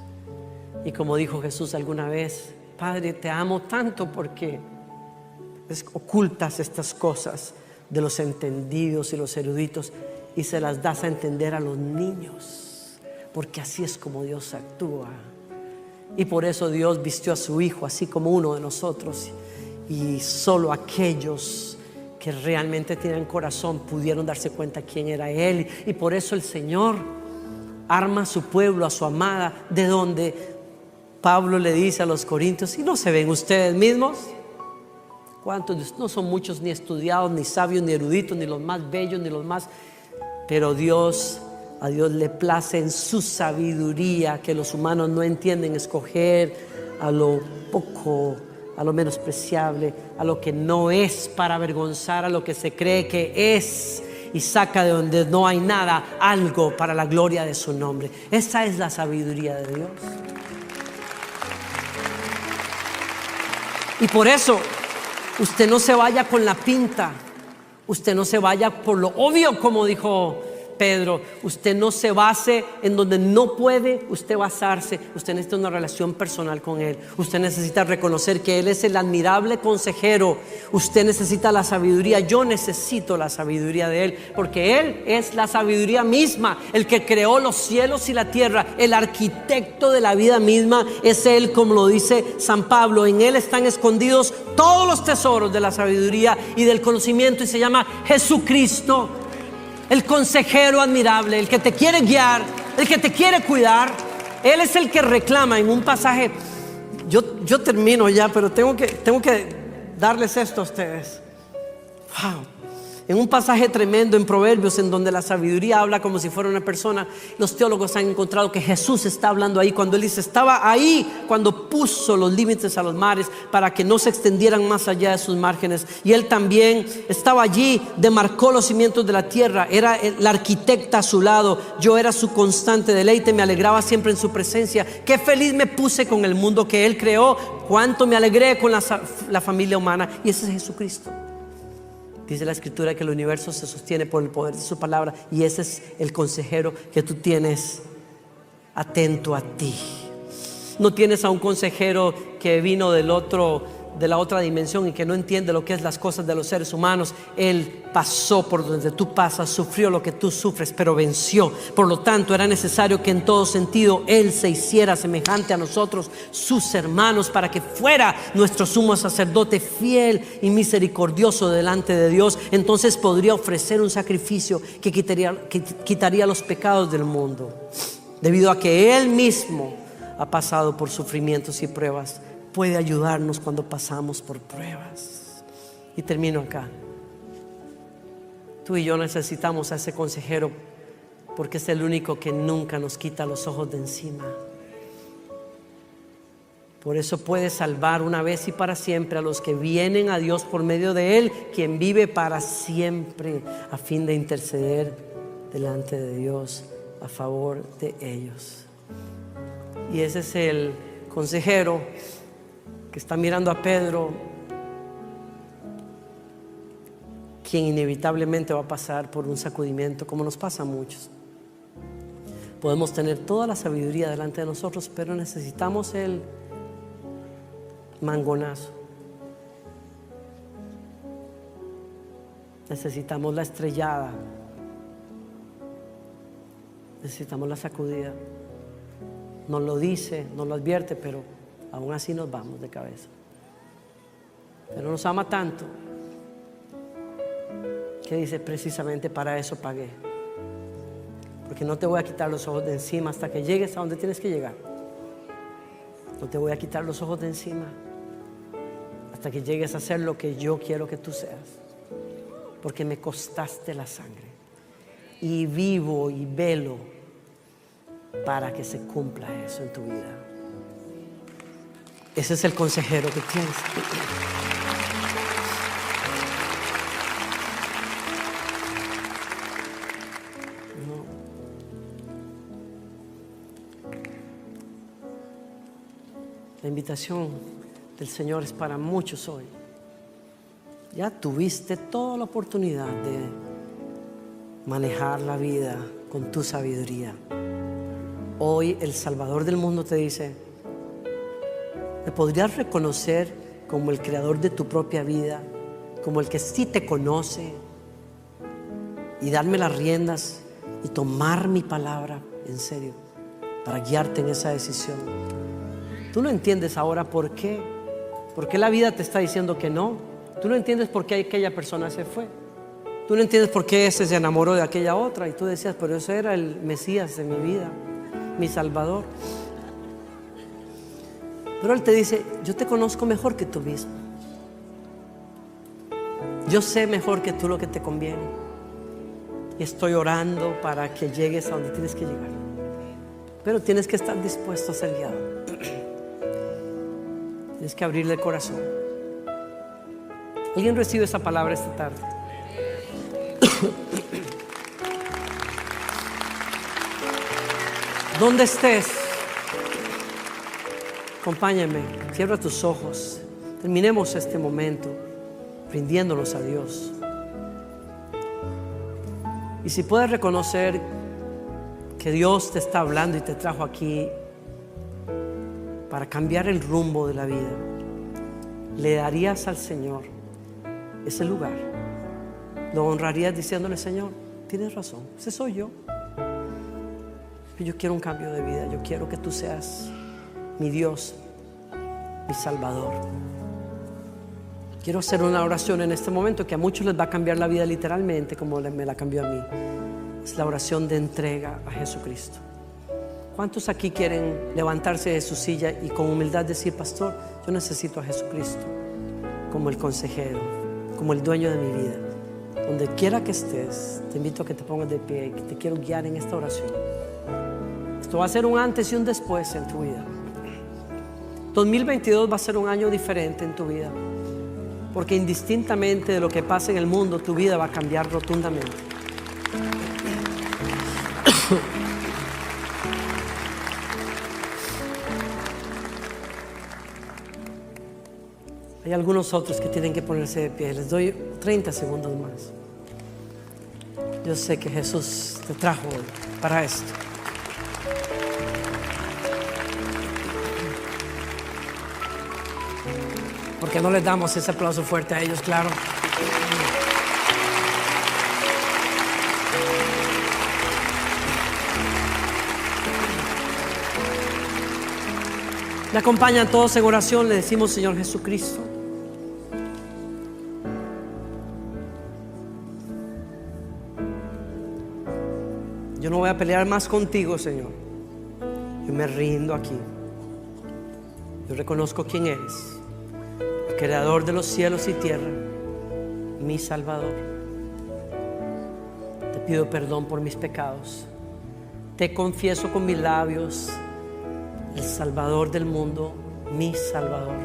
Y como dijo Jesús alguna vez, Padre, te amo tanto porque ocultas estas cosas de los entendidos y los eruditos y se las das a entender a los niños, porque así es como Dios actúa. Y por eso Dios vistió a su Hijo así como uno de nosotros, y solo aquellos que realmente tienen corazón pudieron darse cuenta quién era Él. Y por eso el Señor arma a su pueblo, a su amada, de donde Pablo le dice a los corintios: ¿y no se ven ustedes mismos? ¿Cuántos? No son muchos, ni estudiados, ni sabios, ni eruditos, ni los más bellos, ni los más... Pero a Dios le place en su sabiduría, que los humanos no entienden, escoger a lo poco, a lo menospreciable, a lo que no es, para avergonzar a lo que se cree que es, y saca de donde no hay nada algo para la gloria de su nombre. Esa es la sabiduría de Dios. Y por eso usted no se vaya con la pinta, usted no se vaya por lo obvio, como dijo Pedro. Usted no se base en donde no puede usted basarse. Usted necesita una relación personal con Él. Usted necesita reconocer que Él es el admirable consejero. Usted necesita la sabiduría. Yo necesito la sabiduría de Él, porque Él es la sabiduría misma, el que creó los cielos y la tierra, el arquitecto de la vida misma. Es Él, como lo dice San Pablo: en Él están escondidos todos los tesoros de la sabiduría y del conocimiento. Y se llama Jesucristo, el consejero admirable, el que te quiere guiar, el que te quiere cuidar. Él es el que reclama en un pasaje. Yo termino ya, pero tengo que darles esto a ustedes. Wow. En un pasaje tremendo en Proverbios, en donde la sabiduría habla como si fuera una persona, los teólogos han encontrado que Jesús está hablando ahí cuando Él dice: estaba ahí cuando puso los límites a los mares para que no se extendieran más allá de sus márgenes. Y Él también estaba allí, demarcó los cimientos de la tierra, era la arquitecta a su lado. Yo era su constante deleite, me alegraba siempre en su presencia. Qué feliz me puse con el mundo que Él creó, cuánto me alegré con la familia humana. Y ese es Jesucristo. Dice la Escritura que el universo se sostiene por el poder de su palabra, y ese es el consejero que tú tienes atento a ti. No tienes a un consejero que vino de la otra dimensión y que no entiende lo que es las cosas de los seres humanos. Él pasó por donde tú pasas, sufrió lo que tú sufres, pero venció. Por lo tanto, era necesario que en todo sentido Él se hiciera semejante a nosotros, sus hermanos, para que fuera nuestro sumo sacerdote fiel y misericordioso delante de Dios. Entonces podría ofrecer un sacrificio que quitaría los pecados del mundo, debido a que Él mismo ha pasado por sufrimientos y pruebas. Puede ayudarnos cuando pasamos por pruebas. Y termino acá. Tú y yo necesitamos a ese consejero, porque es el único que nunca nos quita los ojos de encima. Por eso puede salvar una vez y para siempre a los que vienen a Dios por medio de Él, quien vive para siempre, a fin de interceder delante de Dios a favor de ellos. Y ese es el consejero que está mirando a Pedro, quien inevitablemente va a pasar por un sacudimiento, como nos pasa a muchos. Podemos tener toda la sabiduría delante de nosotros, pero necesitamos el mangonazo. Necesitamos la estrellada. Necesitamos la sacudida. Nos lo dice, nos lo advierte, pero aún así nos vamos de cabeza. Pero nos ama tanto que dice: precisamente para eso pagué, porque no te voy a quitar los ojos de encima hasta que llegues a donde tienes que llegar. No te voy a quitar los ojos de encima hasta que llegues a ser lo que yo quiero que tú seas, porque me costaste la sangre y vivo y velo para que se cumpla eso en tu vida. Ese es el consejero que tienes. No. La invitación del Señor es para muchos hoy. Ya tuviste toda la oportunidad de manejar la vida con tu sabiduría. Hoy el Salvador del mundo te dice: ¿me podrías reconocer como el creador de tu propia vida? como el que sí te conoce, y darme las riendas y tomar mi palabra en serio para guiarte en esa decisión. Tú no entiendes ahora por qué la vida te está diciendo que no. Tú no entiendes por qué aquella persona se fue. Tú no entiendes por qué ese se enamoró de aquella otra, y tú decías, pero ese era el Mesías de mi vida, mi Salvador. Pero Él te dice, yo te conozco mejor que tú mismo. Yo sé mejor que tú lo que te conviene. Y estoy orando para que llegues a donde tienes que llegar. Pero tienes que estar dispuesto a ser guiado. Tienes que abrirle el corazón. ¿Alguien recibe esa palabra esta tarde? Donde estés, acompáñame, cierra tus ojos. Terminemos este momento rindiéndonos a Dios. Y si puedes reconocer que Dios te está hablando y te trajo aquí para cambiar el rumbo de la vida, le darías al Señor ese lugar. Lo honrarías diciéndole, Señor, tienes razón, ese soy yo. Yo quiero un cambio de vida. Yo quiero que tú seas mi Dios, mi Salvador. Quiero hacer una oración en este momento que a muchos les va a cambiar la vida literalmente, como me la cambió a mí. Es la oración de entrega a Jesucristo. ¿Cuántos aquí quieren levantarse de su silla y con humildad decir, pastor, yo necesito a Jesucristo como el consejero, como el dueño de mi vida? Donde quiera que estés, te invito a que te pongas de pie y que te quiero guiar en esta oración. Esto va a ser un antes y un después en tu vida. 2022 va a ser un año diferente en tu vida, porque indistintamente de lo que pase en el mundo, tu vida va a cambiar rotundamente. Hay algunos otros que tienen que ponerse de pie. Les doy 30 segundos más. Yo sé que Jesús te trajo para esto. ¿Por qué no les damos ese aplauso fuerte a ellos? Claro. Me acompañan todos en oración. Le decimos, Señor Jesucristo, yo no voy a pelear más contigo, Señor. Yo me rindo aquí. Yo reconozco quién eres, el creador de los cielos y tierra, mi Salvador. Te pido perdón por mis pecados. Te confieso con mis labios, el Salvador del mundo, mi Salvador.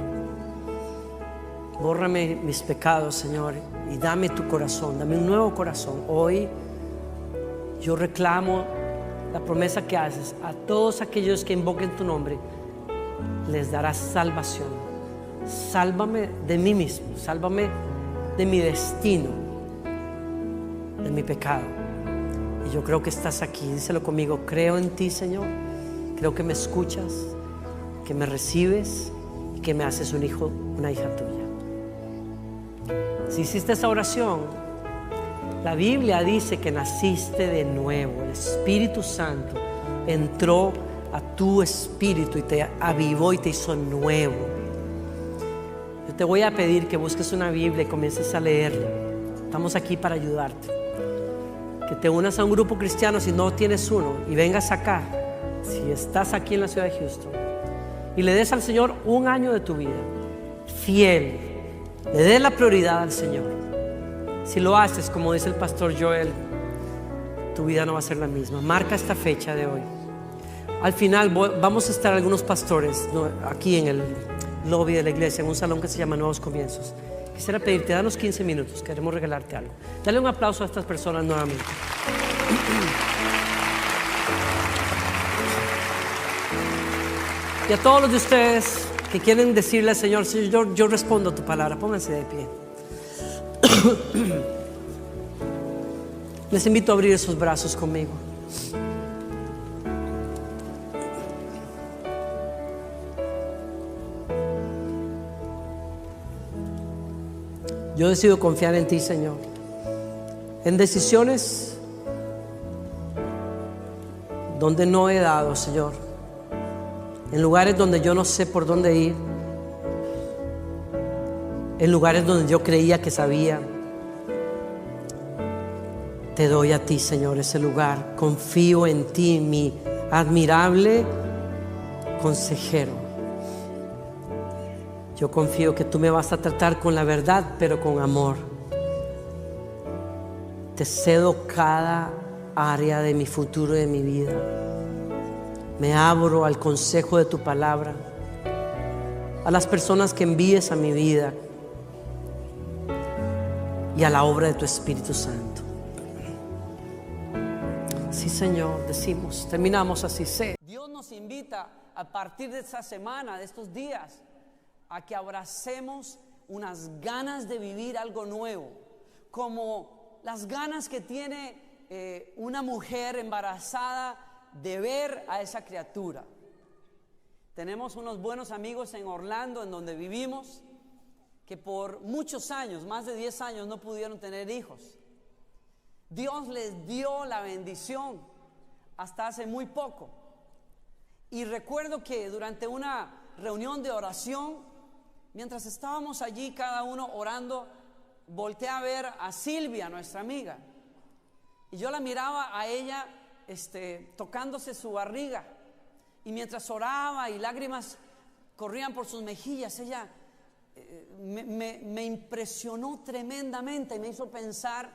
Bórrame mis pecados, Señor, y dame tu corazón, dame un nuevo corazón. Hoy yo reclamo la promesa que haces a todos aquellos que invoquen tu nombre, les darás salvación. Sálvame de mí mismo, sálvame de mi destino, de mi pecado. Y yo creo que estás aquí, díselo conmigo, creo en ti, Señor, creo que me escuchas, que me recibes y que me haces un hijo, una hija tuya. Si hiciste esa oración, la Biblia dice que naciste de nuevo. El Espíritu Santo entró a tu espíritu y te avivó y te hizo nuevo. Yo te voy a pedir que busques una Biblia y comiences a leerla. Estamos aquí para ayudarte. Que te unas a un grupo cristiano si no tienes uno y vengas acá, si estás aquí en la ciudad de Houston, y le des al Señor un año de tu vida fiel. Le des la prioridad al Señor. Si lo haces, como dice el pastor Joel, tu vida no va a ser la misma. Marca esta fecha de hoy. Al final vamos a estar algunos pastores aquí en el lobby de la iglesia, en un salón que se llama Nuevos Comienzos. Quisiera pedirte, danos 15 minutos, queremos regalarte algo. Dale un aplauso a estas personas nuevamente. Y a todos los de ustedes que quieren decirle al Señor, Señor, yo respondo a tu palabra, pónganse de pie. Les invito a abrir esos brazos conmigo. Yo decido confiar en ti, Señor, en decisiones donde no he dado, Señor, en lugares donde yo no sé por dónde ir, en lugares donde yo creía que sabía. Te doy a ti, Señor, ese lugar. Confío en ti, mi admirable consejero. Yo confío que tú me vas a tratar con la verdad, pero con amor. Te cedo cada área de mi futuro y de mi vida. Me abro al consejo de tu palabra, a las personas que envíes a mi vida y a la obra de tu Espíritu Santo. Sí, Señor, decimos, terminamos así. Dios nos invita a partir de esta semana, de estos días, a que abracemos unas ganas de vivir algo nuevo, como las ganas que tiene una mujer embarazada de ver a esa criatura. Tenemos unos buenos amigos en Orlando, en donde vivimos, que por muchos años, más de 10 años, no pudieron tener hijos. Dios les dio la bendición hasta hace muy poco. Y recuerdo que durante una reunión de oración, mientras estábamos allí cada uno orando, volteé a ver a Silvia, nuestra amiga, y yo la miraba a ella tocándose su barriga, y mientras oraba y lágrimas corrían por sus mejillas, ella me impresionó tremendamente y me hizo pensar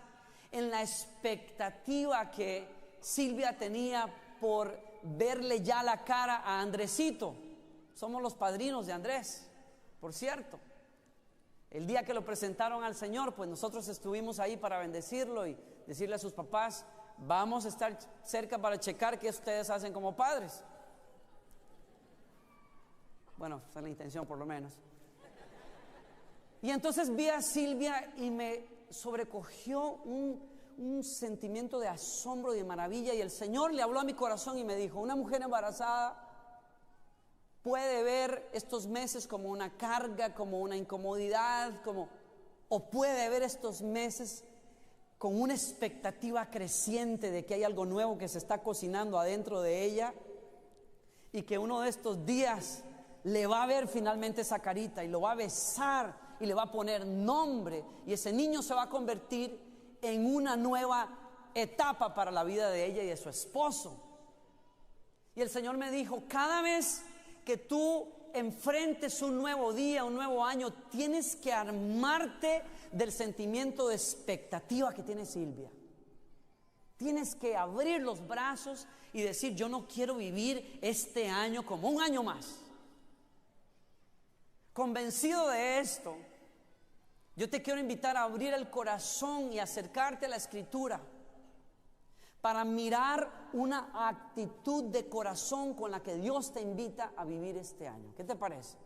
en la expectativa que Silvia tenía por verle ya la cara a Andresito. Somos los padrinos de Andrés, por cierto. El día que lo presentaron al Señor, pues nosotros estuvimos ahí para bendecirlo y decirle a sus papás: vamos a estar cerca para checar qué ustedes hacen como padres. Bueno, esa es la intención, por lo menos. Y entonces vi a Silvia y me sobrecogió un sentimiento de asombro y de maravilla, y el Señor le habló a mi corazón y me dijo: una mujer embarazada puede ver estos meses como una carga, como una incomodidad, o puede ver estos meses con una expectativa creciente de que hay algo nuevo que se está cocinando adentro de ella, y que uno de estos días le va a ver finalmente esa carita y lo va a besar y le va a poner nombre, y ese niño se va a convertir en una nueva etapa para la vida de ella y de su esposo. Y el Señor me dijo: cada vez que tú enfrentes un nuevo día, un nuevo año, tienes que armarte del sentimiento de expectativa que tiene Silvia. Tienes que abrir los brazos y decir: yo no quiero vivir este año como un año más. Convencido de esto, yo te quiero invitar a abrir el corazón y acercarte a la Escritura para mirar una actitud de corazón con la que Dios te invita a vivir este año. ¿Qué te parece?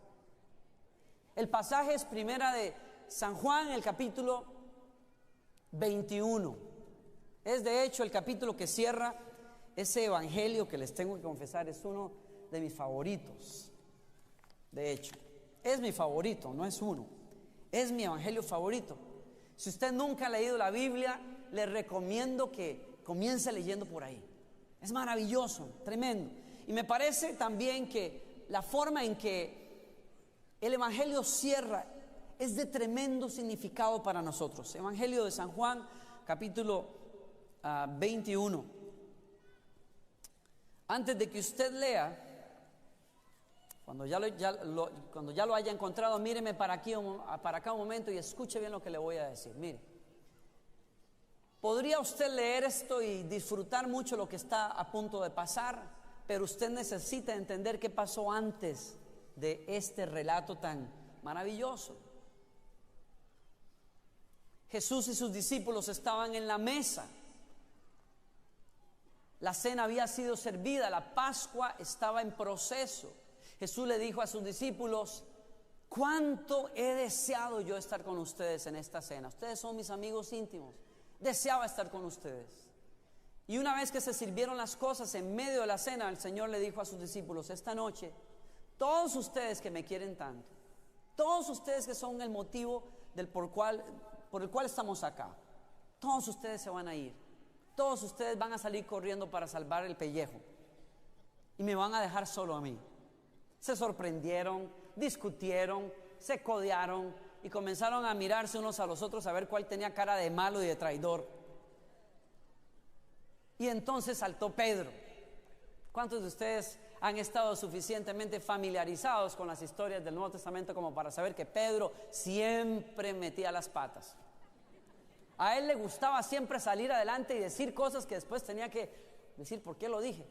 El pasaje es primera de San Juan, el capítulo 21. Es de hecho el capítulo que cierra ese evangelio que les tengo que confesar, es uno de mis favoritos. De hecho, es mi favorito, no es uno. Es mi evangelio favorito. Si usted nunca ha leído la Biblia, le recomiendo que comience leyendo por ahí. Es maravilloso, tremendo. Y me parece también que la forma en que el evangelio cierra es de tremendo significado para nosotros. Evangelio de San Juan, capítulo 21. Antes de que usted lea, cuando ya lo haya encontrado, míreme para acá un momento y escuche bien lo que le voy a decir. Mire, podría usted leer esto y disfrutar mucho lo que está a punto de pasar, pero usted necesita entender qué pasó antes de este relato tan maravilloso. Jesús y sus discípulos estaban en la mesa. La cena había sido servida, la Pascua estaba en proceso. Jesús le dijo a sus discípulos: cuánto he deseado yo estar con ustedes en esta cena. Ustedes son mis amigos íntimos. Deseaba estar con ustedes. Y una vez que se sirvieron las cosas en medio de la cena, el Señor le dijo a sus discípulos: esta noche, todos ustedes que me quieren tanto, todos ustedes que son el motivo por el cual estamos acá. Todos ustedes se van a ir. Todos ustedes van a salir corriendo para salvar el pellejo. Y me van a dejar solo a mí. Se sorprendieron, discutieron, se codearon y comenzaron a mirarse unos a los otros a ver cuál tenía cara de malo y de traidor. Y entonces saltó Pedro. ¿Cuántos de ustedes han estado suficientemente familiarizados con las historias del Nuevo Testamento como para saber que Pedro siempre metía las patas? A él le gustaba siempre salir adelante y decir cosas que después tenía que decir por qué lo dije.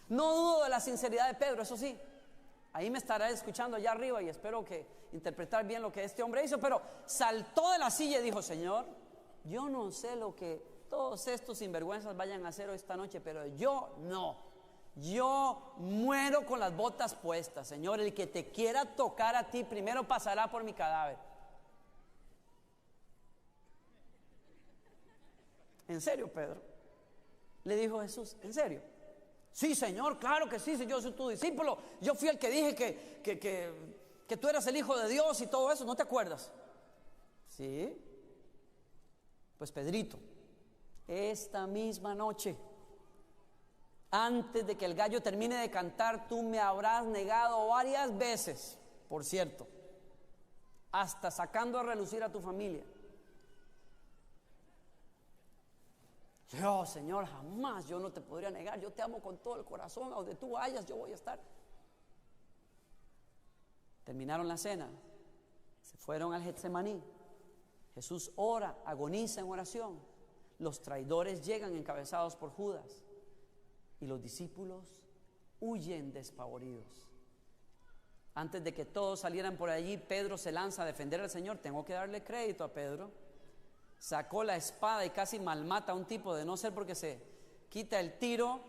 No dudo de la sinceridad de Pedro, eso sí. Ahí me estará escuchando allá arriba y espero que interpretar bien lo que este hombre hizo, pero saltó de la silla y dijo: Señor, yo no sé lo que todos estos sinvergüenzas vayan a hacer hoy esta noche, pero yo no. Yo muero con las botas puestas, Señor. El que te quiera tocar a ti primero pasará por mi cadáver. ¿En serio, Pedro? Le dijo Jesús, ¿en serio? Sí, Señor, claro que sí, si yo soy tu discípulo. Yo fui el que dije que tú eras el Hijo de Dios y todo eso, ¿no te acuerdas? Sí. Pues Pedrito, esta misma noche, antes de que el gallo termine de cantar, tú me habrás negado varias veces, por cierto, hasta sacando a relucir a tu familia. Yo, Señor, jamás, yo no te podría negar, yo te amo con todo el corazón, a donde tú vayas yo voy a estar. Terminaron la cena, se fueron al Getsemaní. Jesús ora, agoniza en oración. Los traidores llegan encabezados por Judas y los discípulos huyen despavoridos. Antes de que todos salieran por allí, Pedro se lanza a defender al Señor. Tengo que darle crédito a Pedro. Sacó la espada y casi malmata a un tipo, de no ser porque se quita el tiro,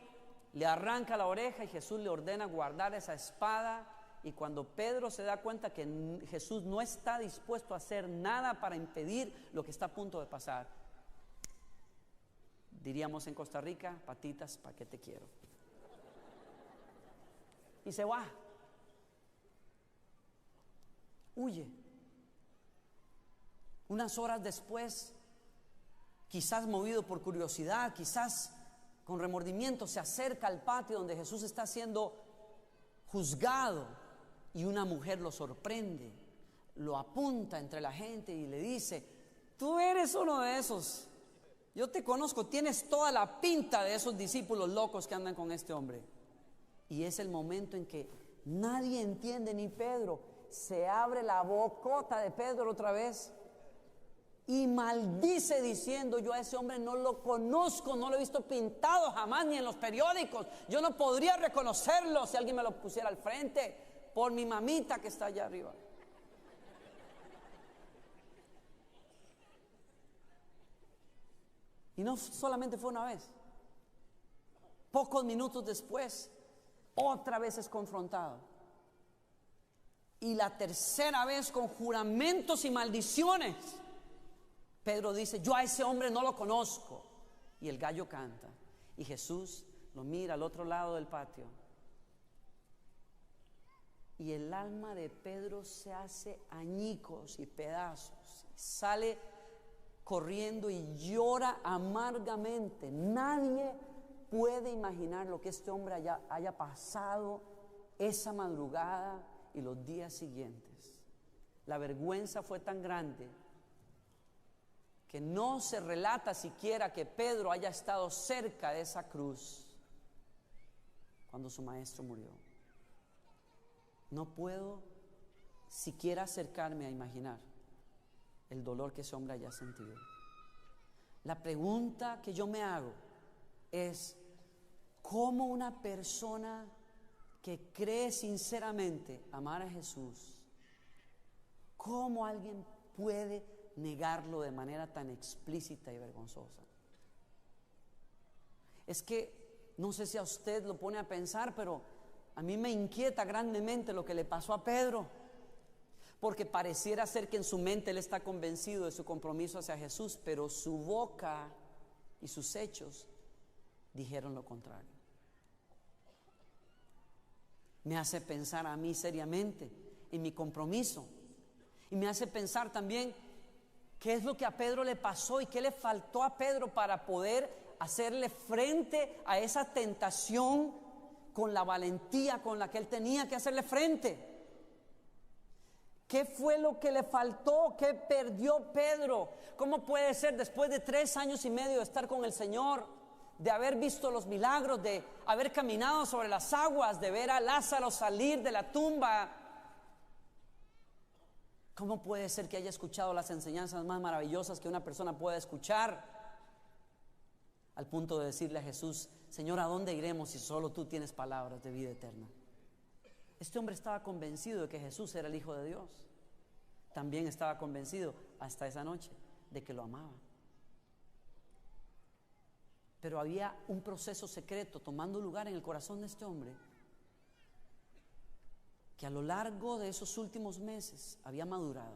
le arranca la oreja y Jesús le ordena guardar esa espada. Y cuando Pedro se da cuenta que Jesús no está dispuesto a hacer nada para impedir lo que está a punto de pasar, diríamos en Costa Rica, patitas, ¿pa' qué te quiero? Y se va, huye. Unas horas después, quizás movido por curiosidad, quizás con remordimiento, se acerca al patio donde Jesús está siendo juzgado y una mujer lo sorprende, lo apunta entre la gente y le dice: tú eres uno de esos, yo te conozco, tienes toda la pinta de esos discípulos locos que andan con este hombre. Y es el momento en que nadie entiende, ni Pedro. Se abre la bocota de Pedro otra vez y maldice diciendo: yo a ese hombre no lo conozco, no lo he visto pintado jamás ni en los periódicos, yo no podría reconocerlo si alguien me lo pusiera al frente, por mi mamita que está allá arriba. Y no solamente fue una vez, pocos minutos después otra vez es confrontado, y la tercera vez con juramentos y maldiciones. Pedro dice: yo a ese hombre no lo conozco. Y el gallo canta. Y Jesús lo mira al otro lado del patio. Y el alma de Pedro se hace añicos y pedazos. Sale corriendo y llora amargamente. Nadie puede imaginar lo que este hombre haya pasado esa madrugada y los días siguientes. La vergüenza fue tan grande que no se relata siquiera que Pedro haya estado cerca de esa cruz cuando su maestro murió. No puedo siquiera acercarme a imaginar el dolor que ese hombre haya sentido. La pregunta que yo me hago es: ¿cómo una persona que cree sinceramente amar a Jesús, cómo alguien puede negarlo de manera tan explícita y vergonzosa? Es que no sé si a usted lo pone a pensar, pero a mí me inquieta grandemente lo que le pasó a Pedro, porque pareciera ser que en su mente él está convencido de su compromiso hacia Jesús, pero su boca y sus hechos dijeron lo contrario. Me hace pensar a mí seriamente en mi compromiso, Y me hace pensar también qué es lo que a Pedro le pasó y qué le faltó a Pedro para poder hacerle frente a esa tentación con la valentía con la que él tenía que hacerle frente. ¿Qué fue lo que le faltó? ¿Qué perdió Pedro? ¿Cómo puede ser después de 3 años y medio de estar con el Señor, de haber visto los milagros, de haber caminado sobre las aguas, de ver a Lázaro salir de la tumba? ¿Cómo puede ser que haya escuchado las enseñanzas más maravillosas que una persona pueda escuchar? Al punto de decirle a Jesús: Señor, ¿a dónde iremos si solo tú tienes palabras de vida eterna? Este hombre estaba convencido de que Jesús era el Hijo de Dios. También estaba convencido hasta esa noche de que lo amaba. Pero había un proceso secreto tomando lugar en el corazón de este hombre, que a lo largo de esos últimos meses había madurado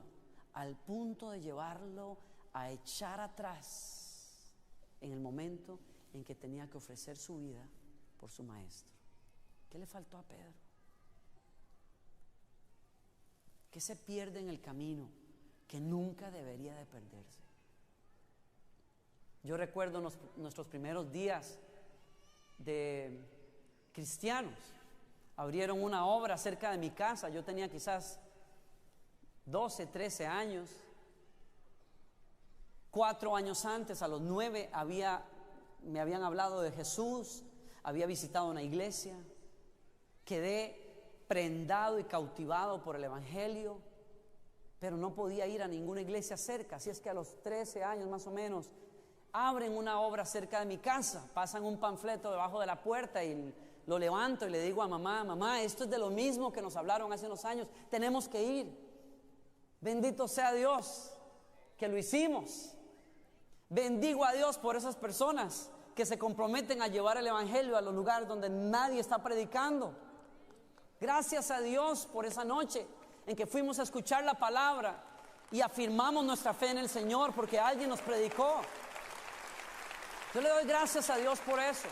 al punto de llevarlo a echar atrás en el momento en que tenía que ofrecer su vida por su maestro. ¿Qué le faltó a Pedro? ¿Qué se pierde en el camino que nunca debería de perderse? Yo recuerdo nuestros primeros días de cristianos. Abrieron una obra cerca de mi casa. Yo tenía quizás 12, 13 años. 4 años antes, a los 9, me habían hablado de Jesús. Había visitado una iglesia. Quedé prendado y cautivado por el Evangelio, pero no podía ir a ninguna iglesia cerca. Así es que a los 13 años más o menos abren una obra cerca de mi casa, pasan un panfleto debajo de la puerta y lo levanto y le digo a mamá: mamá, esto es de lo mismo que nos hablaron hace unos años, tenemos que ir. Bendito sea Dios que lo hicimos. Bendigo a Dios por esas personas que se comprometen a llevar el Evangelio a los lugares donde nadie está predicando. Gracias a Dios por esa noche en que fuimos a escuchar la palabra y afirmamos nuestra fe en el Señor porque alguien nos predicó. Yo le doy gracias a Dios por eso.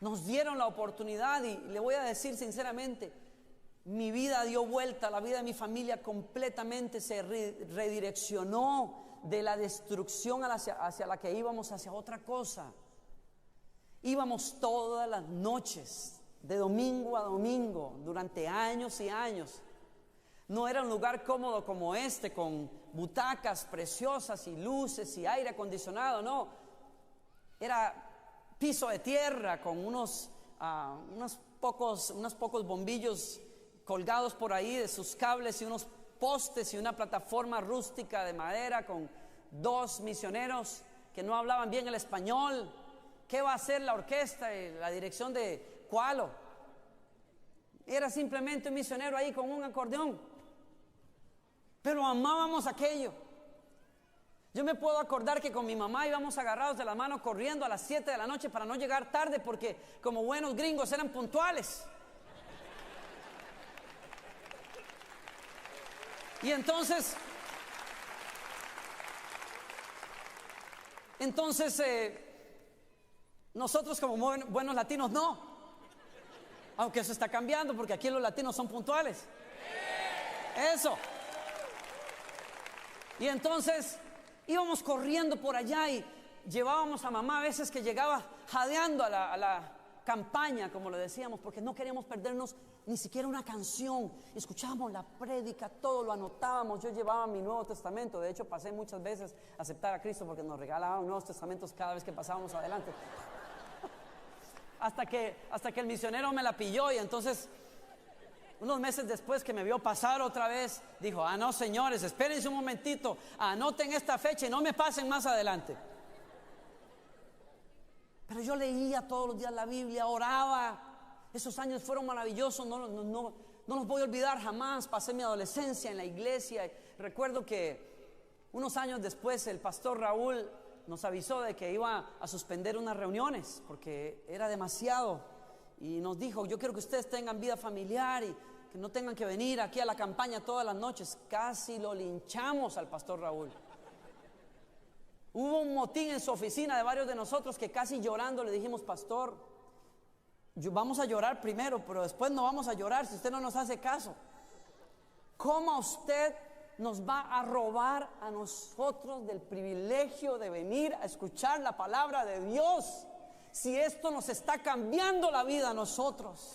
Nos dieron la oportunidad y le voy a decir sinceramente, mi vida dio vuelta, la vida de mi familia completamente se redireccionó de la destrucción hacia la que íbamos, hacia otra cosa. Íbamos todas las noches, de domingo a domingo, durante años y años. No era un lugar cómodo como este, con butacas preciosas y luces y aire acondicionado, no. Era piso de tierra con unos pocos bombillos colgados por ahí de sus cables y unos postes y una plataforma rústica de madera con 2 misioneros que no hablaban bien el español. ¿Qué va a hacer la orquesta y la dirección de Cualo? Era simplemente un misionero ahí con un acordeón. Pero amábamos aquello. Yo me puedo acordar que con mi mamá íbamos agarrados de la mano corriendo a las 7 de la noche para no llegar tarde, porque como buenos gringos eran puntuales. Y entonces nosotros como buenos latinos no, aunque eso está cambiando porque aquí los latinos son puntuales. Eso. Y entonces íbamos corriendo por allá y llevábamos a mamá a veces que llegaba jadeando a la campaña, como le decíamos, porque no queríamos perdernos ni siquiera una canción. Escuchábamos la prédica, todo lo anotábamos. Yo llevaba mi Nuevo Testamento. De hecho, pasé muchas veces a aceptar a Cristo porque nos regalaban Nuevos Testamentos cada vez que pasábamos adelante. Hasta que el misionero me la pilló, y entonces unos meses después que me vio pasar otra vez, dijo: no, señores, espérense un momentito, anoten esta fecha y no me pasen más adelante. Pero yo leía todos los días la Biblia, oraba. Esos años fueron maravillosos, no los voy a olvidar jamás. Pasé mi adolescencia en la iglesia y recuerdo que unos años después el pastor Raúl nos avisó de que iba a suspender unas reuniones porque era demasiado, y nos dijo: yo quiero que ustedes tengan vida familiar y que no tengan que venir aquí a la campaña todas las noches. Casi lo linchamos al pastor Raúl. Hubo un motín en su oficina de varios de nosotros que casi llorando le dijimos: pastor, vamos a llorar primero, pero después no vamos a llorar si usted no nos hace caso. ¿Cómo usted nos va a robar a nosotros del privilegio de venir a escuchar la palabra de Dios si esto nos está cambiando la vida a nosotros?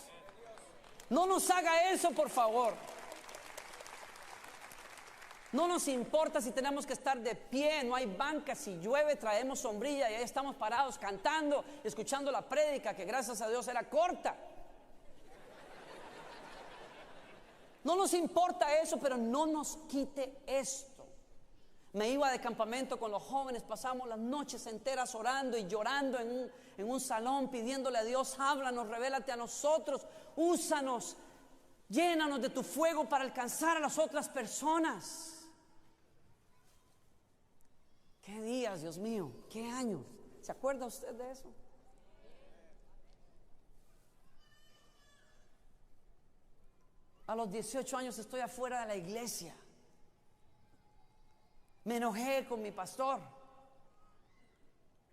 No nos haga eso, por favor. No nos importa si tenemos que estar de pie, no hay banca, si llueve traemos sombrilla y ahí estamos parados cantando, escuchando la prédica que gracias a Dios era corta. No nos importa eso, pero no nos quite esto. Me iba de campamento con los jóvenes, pasamos las noches enteras orando y llorando en un salón, pidiéndole a Dios: háblanos, revélate a nosotros, úsanos, llénanos de tu fuego para alcanzar a las otras personas. Qué días, Dios mío, qué años. ¿Se acuerda usted de eso? A los 18 años estoy afuera de la iglesia. Me enojé con mi pastor.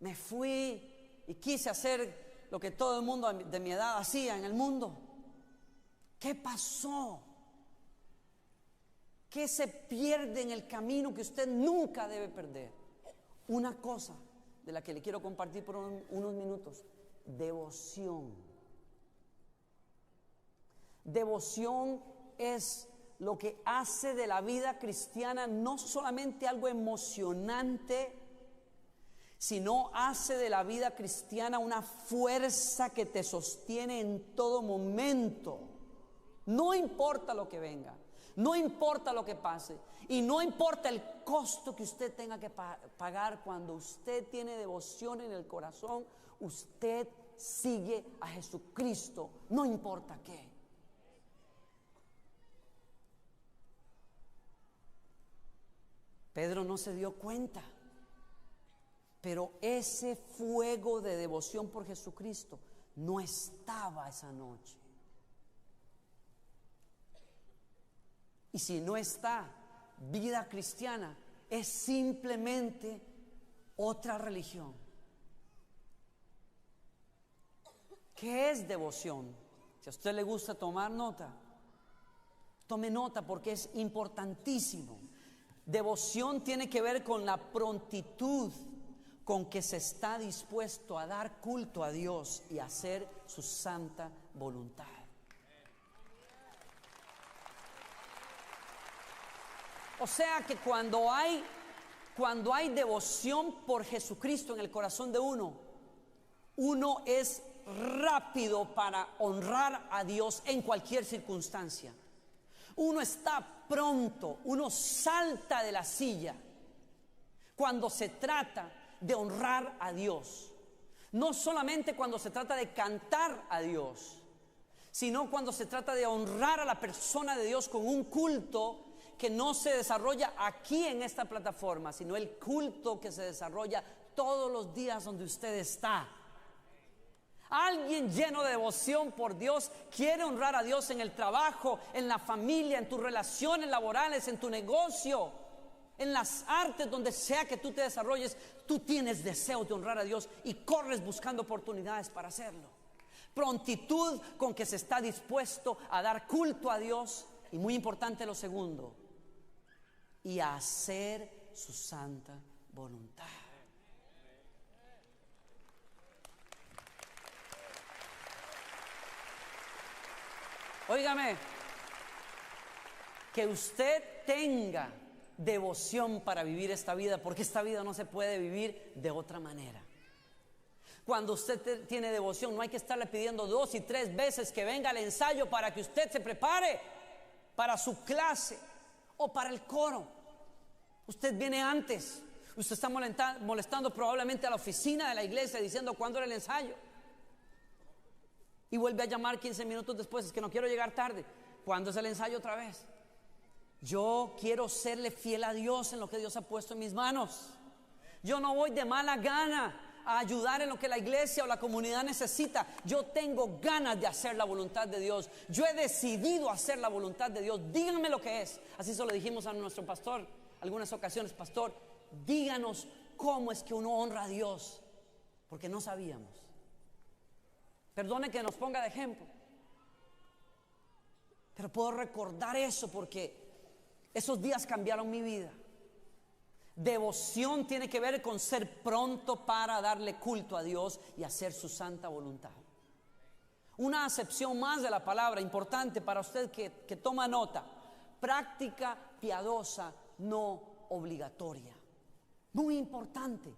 Me fui y quise hacer lo que todo el mundo de mi edad hacía en el mundo. ¿Qué pasó? ¿Qué se pierde en el camino que usted nunca debe perder? Una cosa de la que le quiero compartir por unos minutos: devoción. Devoción es lo que hace de la vida cristiana no solamente algo emocionante, sino hace de la vida cristiana una fuerza que te sostiene en todo momento. No importa lo que venga, no importa lo que pase, y no importa el costo que usted tenga que pagar. Cuando usted tiene devoción en el corazón, usted sigue a Jesucristo, no importa qué. Pedro no se dio cuenta, pero ese fuego de devoción por Jesucristo no estaba esa noche. Y si no está, vida cristiana es simplemente otra religión. ¿Qué es devoción? Si a usted le gusta tomar nota, tome nota, porque es importantísimo. Devoción tiene que ver con la prontitud con que se está dispuesto a dar culto a Dios y hacer su santa voluntad. O sea que cuando hay devoción por Jesucristo en el corazón de uno es rápido para honrar a Dios en cualquier circunstancia. Uno está pronto, uno salta de la silla cuando se trata de honrar a Dios. No solamente cuando se trata de cantar a Dios, sino cuando se trata de honrar a la persona de Dios con un culto que no se desarrolla aquí en esta plataforma, sino el culto que se desarrolla todos los días donde usted está. Alguien lleno de devoción por Dios quiere honrar a Dios en el trabajo, en la familia, en tus relaciones laborales, en tu negocio, en las artes, donde sea que tú te desarrolles. Tú tienes deseo de honrar a Dios y corres buscando oportunidades para hacerlo. Prontitud con que se está dispuesto a dar culto a Dios, y muy importante lo segundo, y a hacer su santa voluntad. Óigame, que usted tenga devoción para vivir esta vida, porque esta vida no se puede vivir de otra manera. Cuando usted tiene devoción, no hay que estarle pidiendo 2 y 3 veces que venga al ensayo para que usted se prepare para su clase o para el coro. Usted viene antes. Usted está molestando probablemente a la oficina de la iglesia diciendo: ¿cuándo era el ensayo? Y vuelve a llamar 15 minutos después: es que no quiero llegar tarde. ¿Cuándo es el ensayo otra vez? Yo quiero serle fiel a Dios en lo que Dios ha puesto en mis manos. Yo no voy de mala gana a ayudar en lo que la iglesia o la comunidad necesita. Yo tengo ganas de hacer la voluntad de Dios. Yo he decidido hacer la voluntad de Dios. Díganme lo que es. Así se lo dijimos a nuestro pastor algunas ocasiones: pastor, díganos cómo es que uno honra a Dios, porque no sabíamos. Perdone que nos ponga de ejemplo, pero puedo recordar eso porque Esos días cambiaron mi vida. Devoción tiene que ver con ser pronto para darle culto a Dios y hacer su santa voluntad. Una acepción más de la palabra importante para usted que toma nota: práctica piadosa no obligatoria. Muy importante.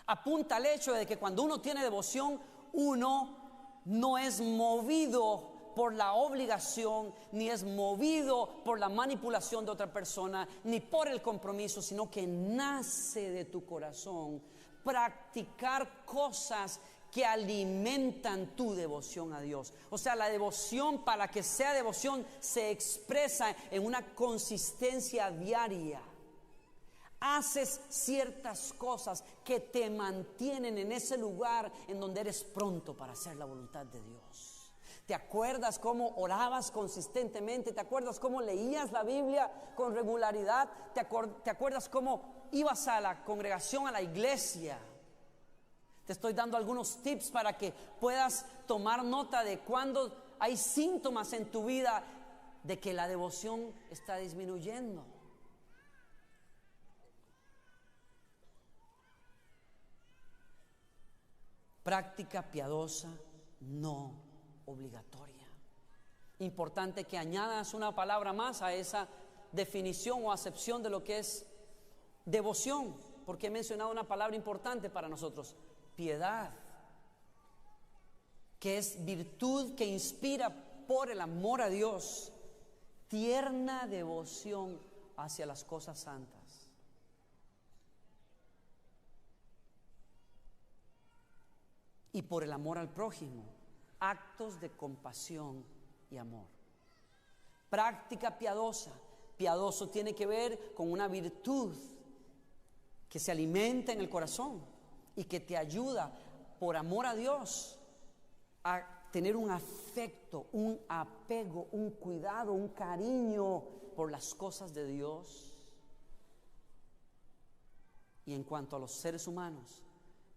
Apunta al hecho de que cuando uno tiene devoción, uno no es movido por la obligación, ni es movido por la manipulación de otra persona, ni por el compromiso, sino que nace de tu corazón practicar cosas que alimentan tu devoción a Dios. O sea, la devoción, para que sea devoción, se expresa en una consistencia diaria. Haces ciertas cosas que te mantienen en ese lugar en donde eres pronto para hacer la voluntad de Dios. ¿Te acuerdas cómo orabas consistentemente? ¿Te acuerdas cómo leías la Biblia con regularidad? ¿Te acuerdas cómo ibas a la congregación, a la iglesia? Te estoy dando algunos tips para que puedas tomar nota de cuando hay síntomas en tu vida de que la devoción está disminuyendo. Práctica piadosa no obligatoria. Importante que añadas una palabra más a esa definición o acepción de lo que es devoción, porque he mencionado una palabra importante para nosotros: piedad, que es virtud que inspira por el amor a Dios, tierna devoción hacia las cosas santas. Y por el amor al prójimo, actos de compasión y amor. Práctica piadosa. Piadoso tiene que ver con una virtud que se alimenta en el corazón y que te ayuda, por amor a Dios, a tener un afecto, un apego, un cuidado, un cariño por las cosas de Dios. Y en cuanto a los seres humanos,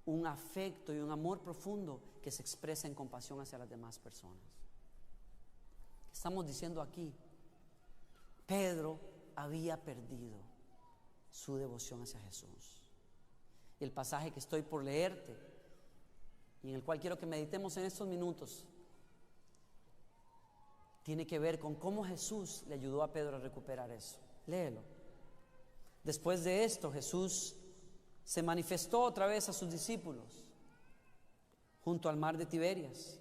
un afecto y un amor profundo que se expresa en compasión hacia las demás personas. Estamos diciendo aquí, Pedro había perdido su devoción hacia Jesús. Y el pasaje que estoy por leerte, y en el cual quiero que meditemos en estos minutos, tiene que ver con cómo Jesús le ayudó a Pedro a recuperar eso. Léelo. Después de esto, Jesús se manifestó otra vez a sus discípulos junto al mar de Tiberias,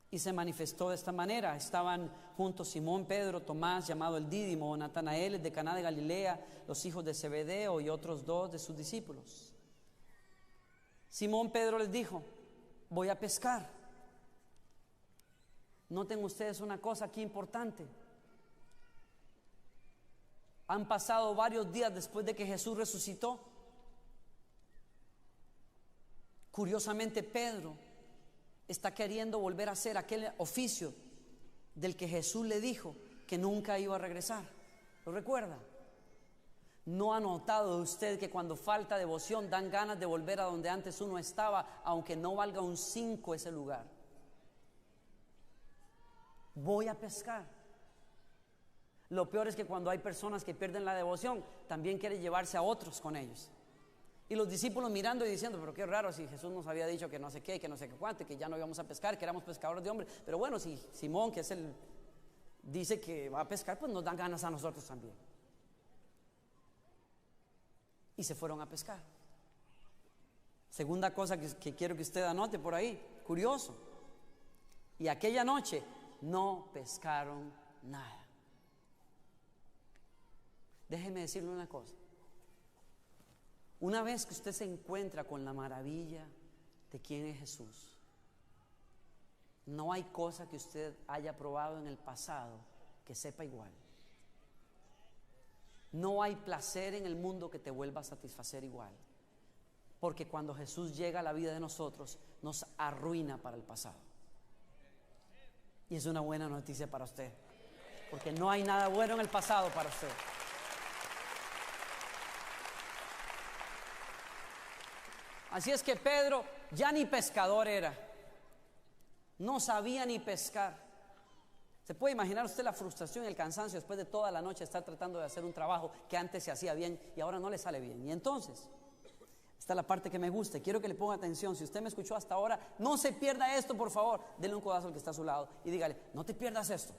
y se manifestó de esta manera. Estaban juntos Simón, Pedro, Tomás, llamado el Dídimo, Natanael de Caná de Galilea, los hijos de Zebedeo y otros dos de sus discípulos. Simón Pedro les dijo: voy a pescar. Noten ustedes una cosa aquí importante. Han pasado varios días después de que Jesús resucitó. Curiosamente, Pedro está queriendo volver a hacer aquel oficio del que Jesús le dijo que nunca iba a regresar. ¿Lo recuerda? ¿No ha notado usted que cuando falta devoción dan ganas de volver a donde antes uno estaba, aunque no valga un 5 ese lugar? Voy a pescar. Lo peor es que cuando hay personas que pierden la devoción, también quieren llevarse a otros con ellos. Y los discípulos mirando y diciendo: pero qué raro, si Jesús nos había dicho que no sé qué, que no sé qué cuánto, que ya no íbamos a pescar, que éramos pescadores de hombres. Pero bueno, si Simón, que es dice que va a pescar, pues nos dan ganas a nosotros también. Y se fueron a pescar. Segunda cosa que quiero que usted anote por ahí, curioso: y aquella noche no pescaron nada. Déjeme decirle una cosa. Una vez que usted se encuentra con la maravilla de quién es Jesús, no hay cosa que usted haya probado en el pasado que sepa igual. No hay placer en el mundo que te vuelva a satisfacer igual. Porque cuando Jesús llega a la vida de nosotros, nos arruina para el pasado. Y es una buena noticia para usted, porque no hay nada bueno en el pasado para usted. Así es que Pedro ya ni pescador era, no sabía ni pescar. ¿Se puede imaginar usted la frustración y el cansancio después de toda la noche estar tratando de hacer un trabajo que antes se hacía bien y ahora no le sale bien? Y entonces, esta es la parte que me gusta, quiero que le ponga atención. Si usted me escuchó hasta ahora, no se pierda esto, por favor. Denle un codazo al que está a su lado y dígale, no te pierdas esto.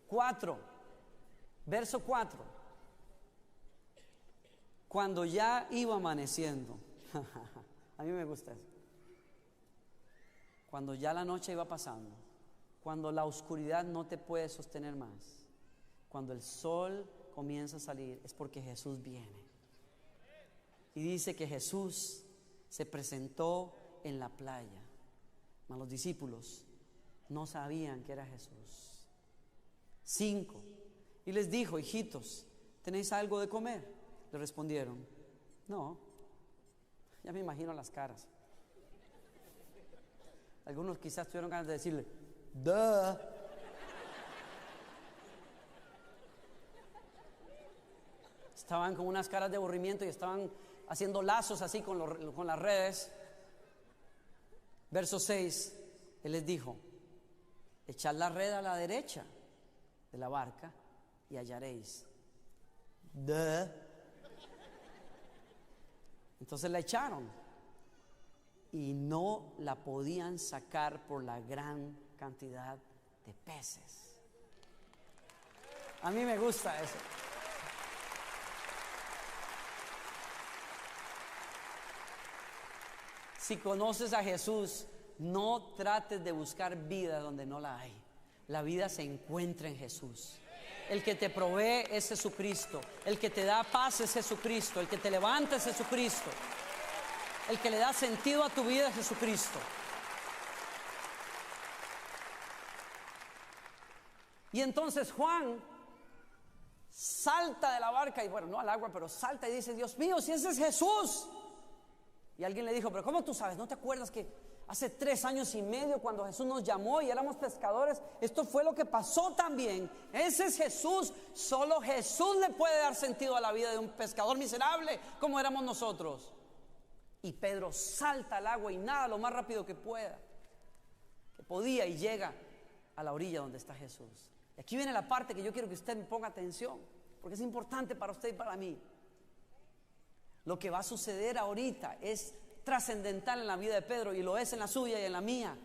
4, verso 4. Cuando ya iba amaneciendo, a mí me gusta eso. Cuando ya la noche iba pasando, cuando la oscuridad no te puede sostener más, cuando el sol comienza a salir, es porque Jesús viene. Y dice que Jesús se presentó en la playa, mas los discípulos no sabían que era Jesús. 5, y les dijo, hijitos, ¿tenéis algo de comer? Le respondieron, no. Ya me imagino las caras. Algunos quizás tuvieron ganas de decirle, ¡duh! Estaban con unas caras de aburrimiento y estaban haciendo lazos así con las redes. Verso 6, Él les dijo, echad la red a la derecha de la barca y hallaréis. ¡Duh! Entonces la echaron. Y no la podían sacar por la gran cantidad de peces. A mí me gusta eso. Si conoces a Jesús, no trates de buscar vida donde no la hay. La vida se encuentra en Jesús. El que te provee es Jesucristo. El que te da paz es Jesucristo. El que te levanta es Jesucristo. El que le da sentido a tu vida es Jesucristo. Y entonces Juan salta de la barca y bueno, no al agua, pero salta y dice, Dios mío, si ese es Jesús. Y alguien le dijo, pero ¿cómo tú sabes? ¿No te acuerdas que hace 3 años y medio cuando Jesús nos llamó y éramos pescadores? Esto fue lo que pasó también. Ese es Jesús. Solo Jesús le puede dar sentido a la vida de un pescador miserable como éramos nosotros. Y Pedro salta al agua y nada lo más rápido que podía y llega a la orilla donde está Jesús. Y aquí viene la parte que yo quiero que usted me ponga atención, porque es importante para usted y para mí. Lo que va a suceder ahorita es trascendental en la vida de Pedro y lo es en la suya y en la mía.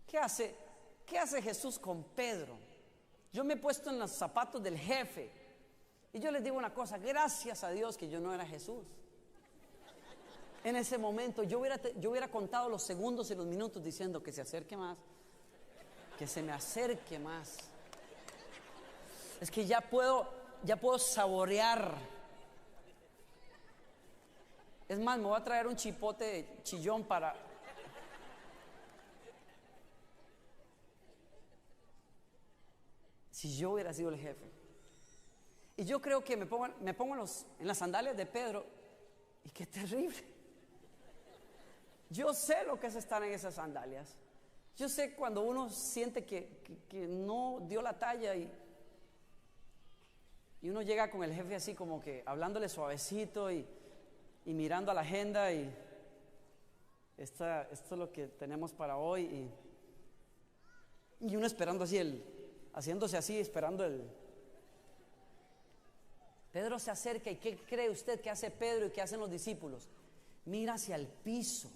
¿Qué hace Jesús con Pedro? Yo me he puesto en los zapatos del jefe. Y yo les digo una cosa, gracias a Dios que yo no era Jesús. En ese momento yo hubiera contado los segundos y los minutos diciendo que se acerque más, que se me acerque más. Es que ya puedo saborear. Es más, me voy a traer un chipote chillón para... Si yo hubiera sido el jefe. Y yo creo que me pongo en las sandalias de Pedro y qué terrible. Yo sé lo que es estar en esas sandalias. Yo sé cuando uno siente que no dio la talla y uno llega con el jefe así como que hablándole suavecito y mirando a la agenda y esto es lo que tenemos para hoy y uno esperando así haciéndose así, esperando Pedro se acerca y ¿qué cree usted que hace Pedro y que hacen los discípulos? Mira hacia el piso.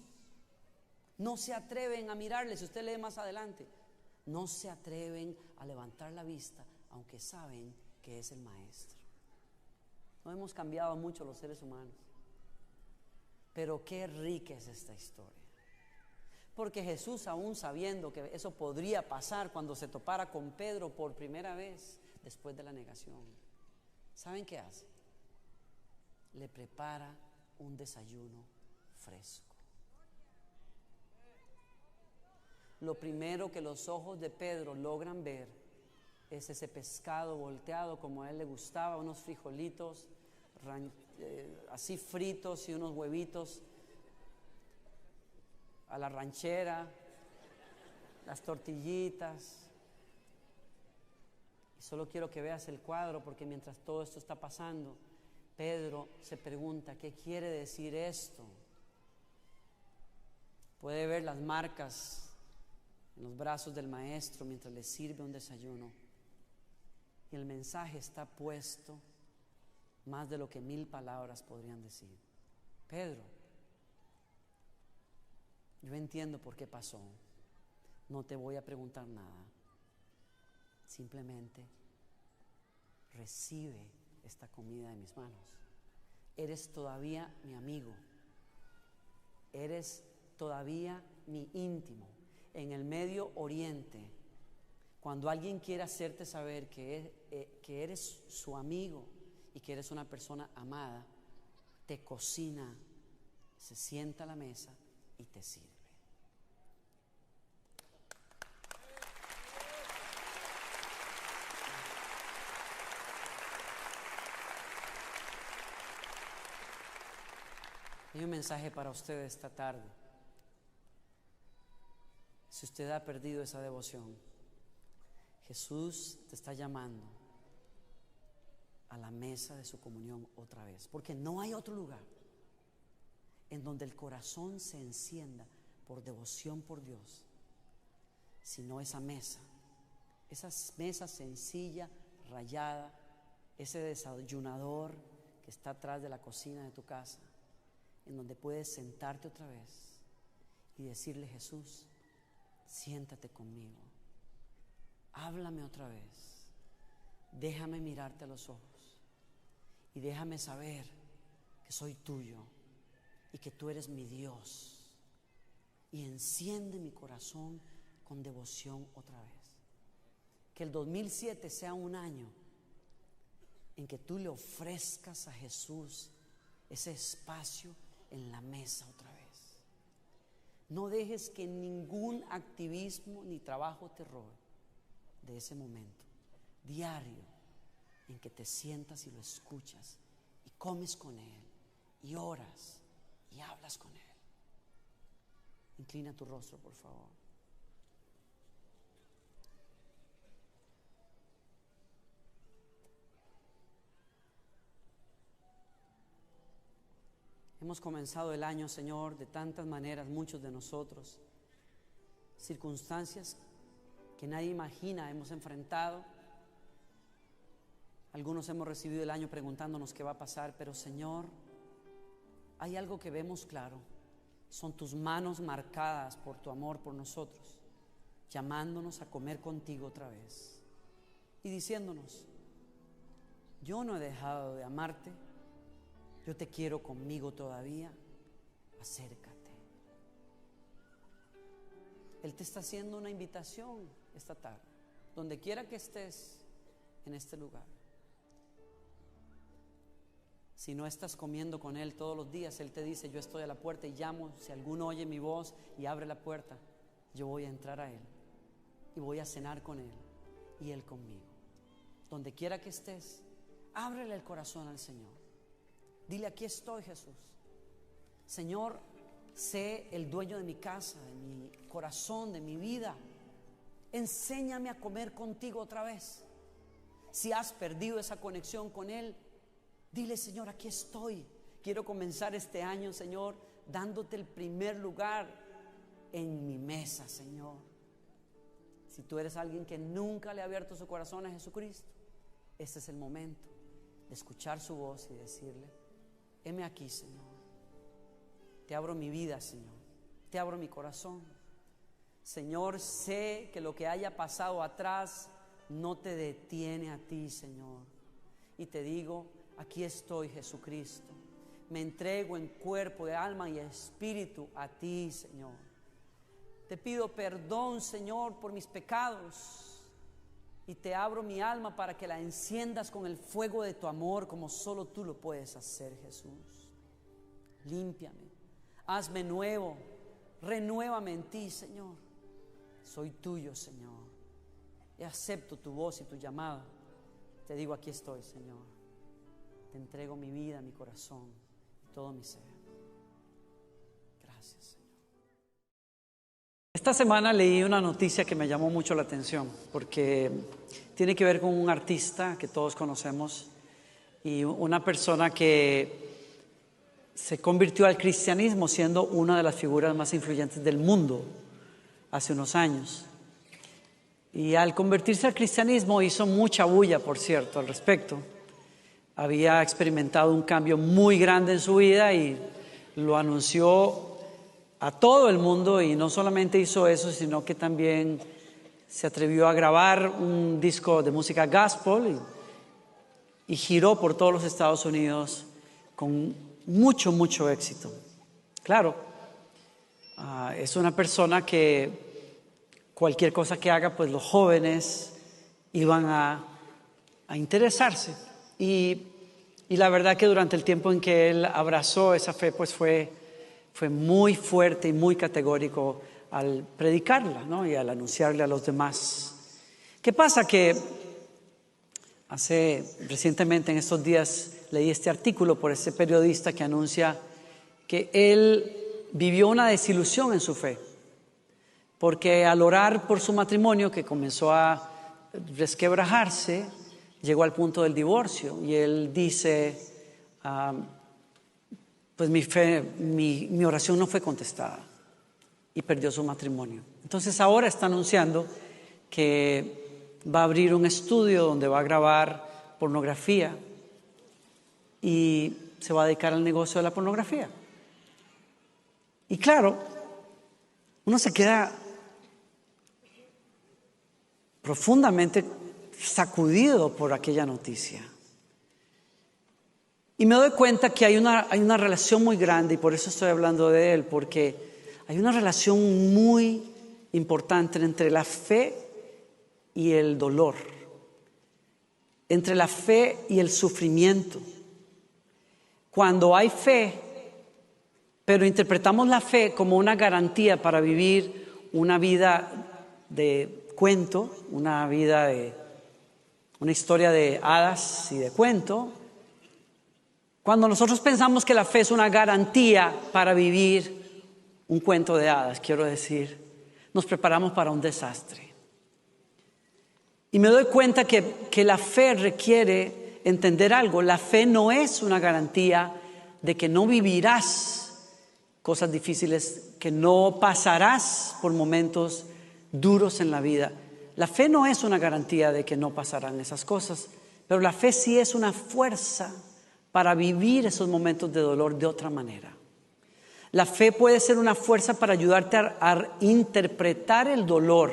No se atreven a mirarle. Si usted lee más adelante, no se atreven a levantar la vista, aunque saben que es el maestro. No hemos cambiado mucho los seres humanos, pero qué rica es esta historia. Porque Jesús, aún sabiendo que eso podría pasar cuando se topara con Pedro por primera vez después de la negación, ¿saben qué hace? Le prepara un desayuno fresco. Lo primero que los ojos de Pedro logran ver es ese pescado volteado como a él le gustaba, unos frijolitos así fritos y unos huevitos a la ranchera, las tortillitas. Y solo quiero que veas el cuadro, porque mientras todo esto está pasando, Pedro se pregunta, ¿qué quiere decir esto? Puede ver las marcas en los brazos del maestro mientras le sirve un desayuno. Y el mensaje está puesto más de lo que 1000 palabras podrían decir. Pedro, yo entiendo por qué pasó. No te voy a preguntar nada. Simplemente recibe esta comida de mis manos. Eres todavía mi amigo. Eres todavía mi íntimo. En el Medio Oriente, cuando alguien quiere hacerte saber que eres su amigo y que eres una persona amada, te cocina, se sienta a la mesa y te sirve. Hay un mensaje para usted esta tarde. Si usted ha perdido esa devoción, Jesús te está llamando a la mesa de su comunión otra vez, porque no hay otro lugar en donde el corazón se encienda por devoción por Dios, sino esa mesa sencilla, rayada, ese desayunador que está atrás de la cocina de tu casa, en donde puedes sentarte otra vez y decirle: Jesús, siéntate conmigo, háblame otra vez, déjame mirarte a los ojos y déjame saber que soy tuyo y que tú eres mi Dios, y enciende mi corazón con devoción otra vez. Que el 2007 sea un año en que tú le ofrezcas a Jesús ese espacio en la mesa otra vez. No dejes que ningún activismo ni trabajo te robe de ese momento diario en que te sientas y lo escuchas y comes con Él y oras y hablas con Él. Inclina tu rostro, por favor. Hemos comenzado el año, Señor, de tantas maneras, muchos de nosotros, circunstancias que nadie imagina hemos enfrentado. Algunos hemos recibido el año preguntándonos qué va a pasar, pero Señor, hay algo que vemos claro: son tus manos marcadas por tu amor por nosotros, llamándonos a comer contigo otra vez y diciéndonos: yo no he dejado de amarte, yo te quiero conmigo todavía, acércate. Él te está haciendo una invitación esta tarde, donde quiera que estés en este lugar. Si no estás comiendo con Él todos los días, Él te dice: yo estoy a la puerta y llamo. Si alguno oye mi voz y abre la puerta, yo voy a entrar a Él y voy a cenar con Él y Él conmigo. Donde quiera que estés, ábrele el corazón al Señor. Dile: aquí estoy, Jesús. Señor, sé el dueño de mi casa, de mi corazón, de mi vida. Enséñame a comer contigo otra vez. Si has perdido esa conexión con Él, dile: Señor, aquí estoy. Quiero comenzar este año, Señor, dándote el primer lugar en mi mesa, Señor. Si tú eres alguien que nunca le ha abierto su corazón a Jesucristo, este es el momento de escuchar su voz y decirle: heme aquí, Señor. Te abro mi vida, Señor. Te abro mi corazón. Señor, sé que lo que haya pasado atrás no te detiene a ti, Señor. Y te digo: aquí estoy, Jesucristo. Me entrego en cuerpo, de alma y espíritu a ti, Señor. Te pido perdón, Señor, por mis pecados. Y te abro mi alma para que la enciendas con el fuego de tu amor, como solo tú lo puedes hacer, Jesús. Límpiame, hazme nuevo, renuévame en ti, Señor. Soy tuyo, Señor, y acepto tu voz y tu llamado. Te digo: aquí estoy, Señor. Te entrego mi vida, mi corazón y todo mi ser. Gracias, Señor. Esta semana leí una noticia que me llamó mucho la atención, porque tiene que ver con un artista que todos conocemos y una persona que se convirtió al cristianismo siendo una de las figuras más influyentes del mundo hace unos años. Y al convertirse al cristianismo hizo mucha bulla, por cierto, al respecto. Había experimentado un cambio muy grande en su vida y lo anunció a todo el mundo, y no solamente hizo eso, sino que también se atrevió a grabar un disco de música gospel y giró por todos los Estados Unidos con mucho éxito. Claro, es una persona que cualquier cosa que haga, pues los jóvenes iban a interesarse. Y la verdad que durante el tiempo en que él abrazó esa fe, pues fue muy fuerte y muy categórico al predicarla, ¿no? Y al anunciarle a los demás. ¿Qué pasa? Que recientemente en estos días leí este artículo por este periodista que anuncia que él vivió una desilusión en su fe, porque al orar por su matrimonio, que comenzó a resquebrajarse, llegó al punto del divorcio. Y él dice, pues mi oración no fue contestada, y perdió su matrimonio. Entonces ahora está anunciando que va a abrir un estudio donde va a grabar pornografía y se va a dedicar al negocio de la pornografía. Y claro, uno se queda profundamente sacudido por aquella noticia. Y me doy cuenta que hay una relación muy grande, y por eso estoy hablando de él, porque hay una relación muy importante entre la fe y el dolor, entre la fe y el sufrimiento. Cuando hay fe, pero interpretamos la fe como una garantía para vivir una vida de cuento, una historia de hadas y de cuento. Cuando nosotros pensamos que la fe es una garantía para vivir un cuento de hadas, quiero decir, nos preparamos para un desastre. Y me doy cuenta que la fe requiere entender algo. La fe no es una garantía de que no vivirás cosas difíciles, que no pasarás por momentos duros en la vida. La fe no es una garantía de que no pasarán esas cosas, pero la fe sí es una fuerza para vivir esos momentos de dolor de otra manera. La fe puede ser una fuerza para ayudarte a interpretar el dolor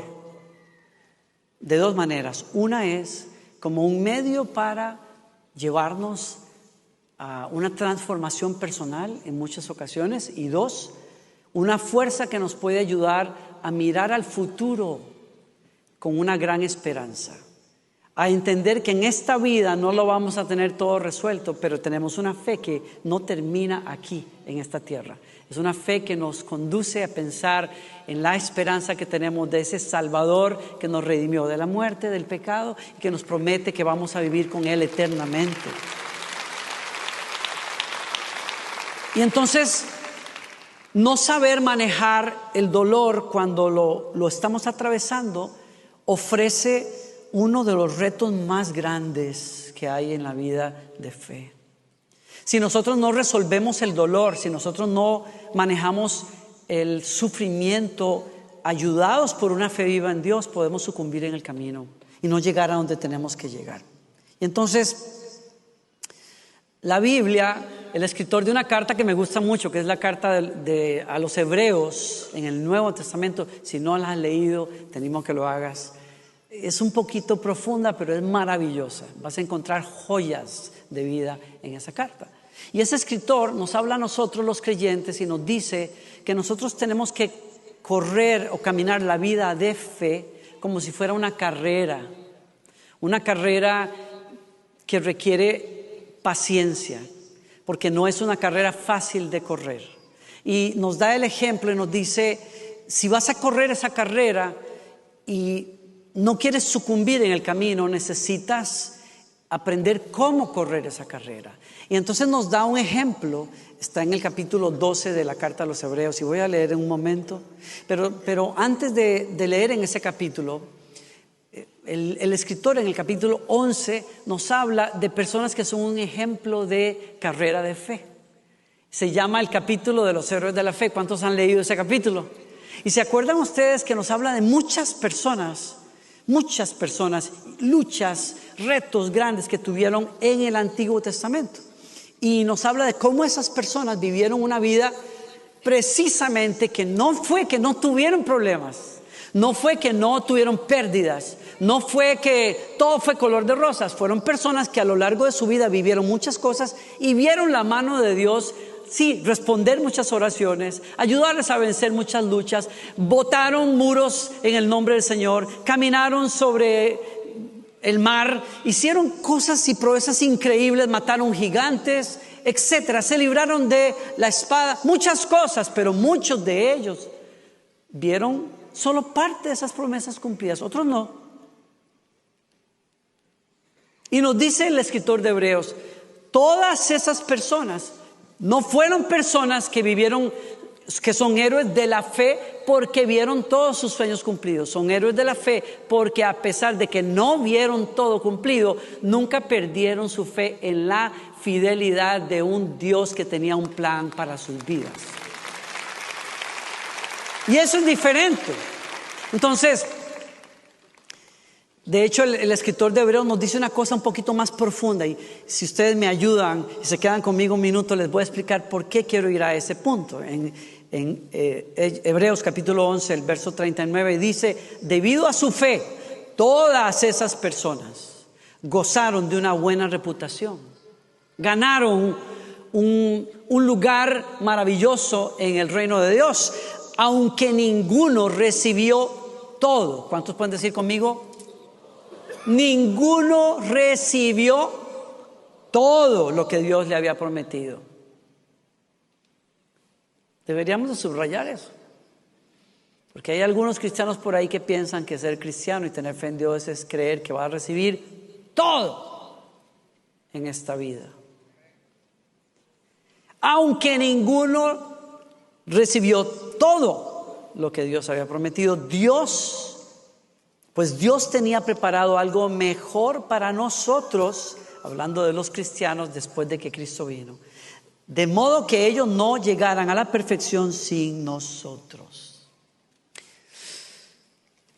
de dos maneras. Una es como un medio para llevarnos a una transformación personal en muchas ocasiones, y dos, una fuerza que nos puede ayudar a mirar al futuro con una gran esperanza, a entender que en esta vida no lo vamos a tener todo resuelto, pero tenemos una fe que no termina aquí en esta tierra. Es una fe que nos conduce a pensar en la esperanza que tenemos de ese Salvador que nos redimió de la muerte, del pecado, y que nos promete que vamos a vivir con Él eternamente. Y entonces, no saber manejar el dolor cuando lo estamos atravesando ofrece uno de los retos más grandes que hay en la vida de fe. Si nosotros no resolvemos el dolor, si nosotros no manejamos el sufrimiento ayudados por una fe viva en Dios, podemos sucumbir en el camino y no llegar a donde tenemos que llegar. Y entonces, la Biblia, el escritor de una carta que me gusta mucho, que es la carta a los Hebreos en el Nuevo Testamento, si no la has leído, te animo a que lo hagas. Es un poquito profunda, pero es maravillosa. Vas a encontrar joyas de vida en esa carta. Y ese escritor nos habla a nosotros los creyentes y nos dice que nosotros tenemos que correr o caminar la vida de fe como si fuera una carrera que requiere paciencia, porque no es una carrera fácil de correr. Y nos da el ejemplo y nos dice, si vas a correr esa carrera y no quieres sucumbir en el camino, necesitas aprender cómo correr esa carrera. Y entonces nos da un ejemplo, está en el capítulo 12 de la carta a los Hebreos, y voy a leer en un momento, pero antes de leer en ese capítulo, el escritor en el capítulo 11 nos habla de personas que son un ejemplo de carrera de fe. Se llama el capítulo de los héroes de la fe. ¿Cuántos han leído ese capítulo? Y se acuerdan ustedes que nos habla de muchas personas, luchas, retos grandes que tuvieron en el Antiguo Testamento. Y nos habla de cómo esas personas vivieron una vida precisamente que no fue que no tuvieron problemas, no fue que no tuvieron pérdidas, no fue que todo fue color de rosas. Fueron personas que a lo largo de su vida vivieron muchas cosas y vieron la mano de Dios. Sí, responder muchas oraciones, ayudarles a vencer muchas luchas, botaron muros en el nombre del Señor, caminaron sobre el mar, hicieron cosas y proezas increíbles, mataron gigantes, etcétera. Se libraron de la espada, muchas cosas, pero muchos de ellos vieron solo parte de esas promesas cumplidas, otros no. Y nos dice el escritor de Hebreos, todas esas personas no fueron personas que vivieron, que son héroes de la fe porque vieron todos sus sueños cumplidos. Son héroes de la fe porque a pesar de que no vieron todo cumplido, nunca perdieron su fe en la fidelidad de un Dios que tenía un plan para sus vidas. Y eso es diferente. Entonces, de hecho, el escritor de Hebreos nos dice una cosa un poquito más profunda, y si ustedes me ayudan y se quedan conmigo un minuto, les voy a explicar por qué quiero ir a ese punto. En Hebreos capítulo 11, el verso 39 dice, debido a su fe, todas esas personas gozaron de una buena reputación, ganaron un lugar maravilloso en el reino de Dios, aunque ninguno recibió todo. ¿Cuántos pueden decir conmigo? Ninguno recibió todo lo que Dios le había prometido. Deberíamos de subrayar eso, porque hay algunos cristianos por ahí que piensan que ser cristiano y tener fe en Dios es creer que va a recibir todo en esta vida. Aunque ninguno recibió todo lo que Dios había prometido, Dios tenía preparado algo mejor para nosotros, hablando de los cristianos después de que Cristo vino, de modo que ellos no llegaran a la perfección sin nosotros.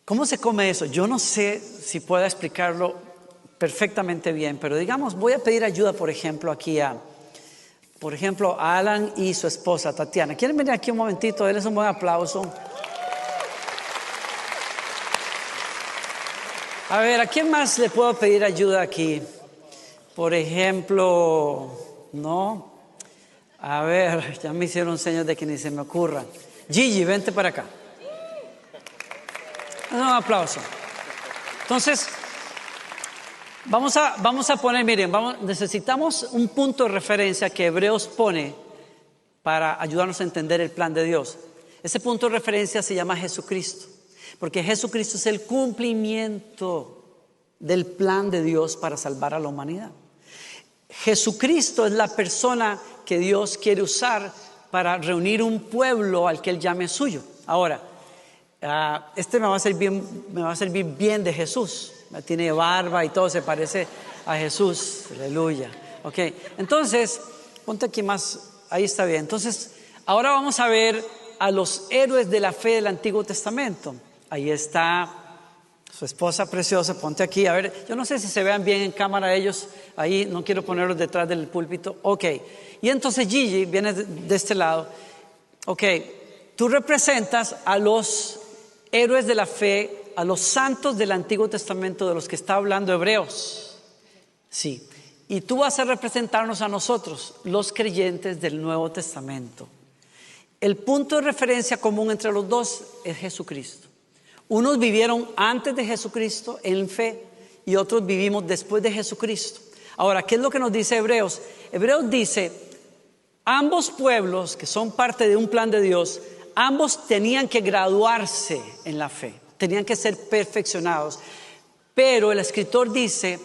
¿Cómo se come eso? Yo no sé si pueda explicarlo perfectamente bien, pero digamos, voy a pedir ayuda, por ejemplo, a Alan y su esposa Tatiana. ¿Quieren venir aquí un momentito? Denles un buen aplauso. A ver, ¿a quién más le puedo pedir ayuda aquí? Por ejemplo, no. A ver, ya me hicieron señas de que ni se me ocurra. Gigi, vente para acá. Un aplauso. Entonces, vamos a poner, miren, necesitamos un punto de referencia que Hebreos pone para ayudarnos a entender el plan de Dios. Ese punto de referencia se llama Jesucristo. Porque Jesucristo es el cumplimiento del plan de Dios para salvar a la humanidad. Jesucristo es la persona que Dios quiere usar para reunir un pueblo al que Él llame suyo. Ahora, me va a servir bien de Jesús. Tiene barba y todo, se parece a Jesús. Aleluya. Ok, entonces, ponte aquí más, ahí está bien. Entonces, ahora vamos a ver a los héroes de la fe del Antiguo Testamento. Ahí está su esposa preciosa, ponte aquí. A ver, yo no sé si se vean bien en cámara ellos. Ahí no quiero ponerlos detrás del púlpito. Ok, y entonces Gigi viene de este lado. Ok, tú representas a los héroes de la fe, a los santos del Antiguo Testamento de los que está hablando Hebreos. Sí, y tú vas a representarnos a nosotros, los creyentes del Nuevo Testamento. El punto de referencia común entre los dos es Jesucristo. Unos vivieron antes de Jesucristo en fe y otros vivimos después de Jesucristo. Ahora, ¿qué es lo que nos dice Hebreos? Hebreos dice, ambos pueblos que son parte de un plan de Dios, ambos tenían que graduarse en la fe, tenían que ser perfeccionados. Pero el escritor dice,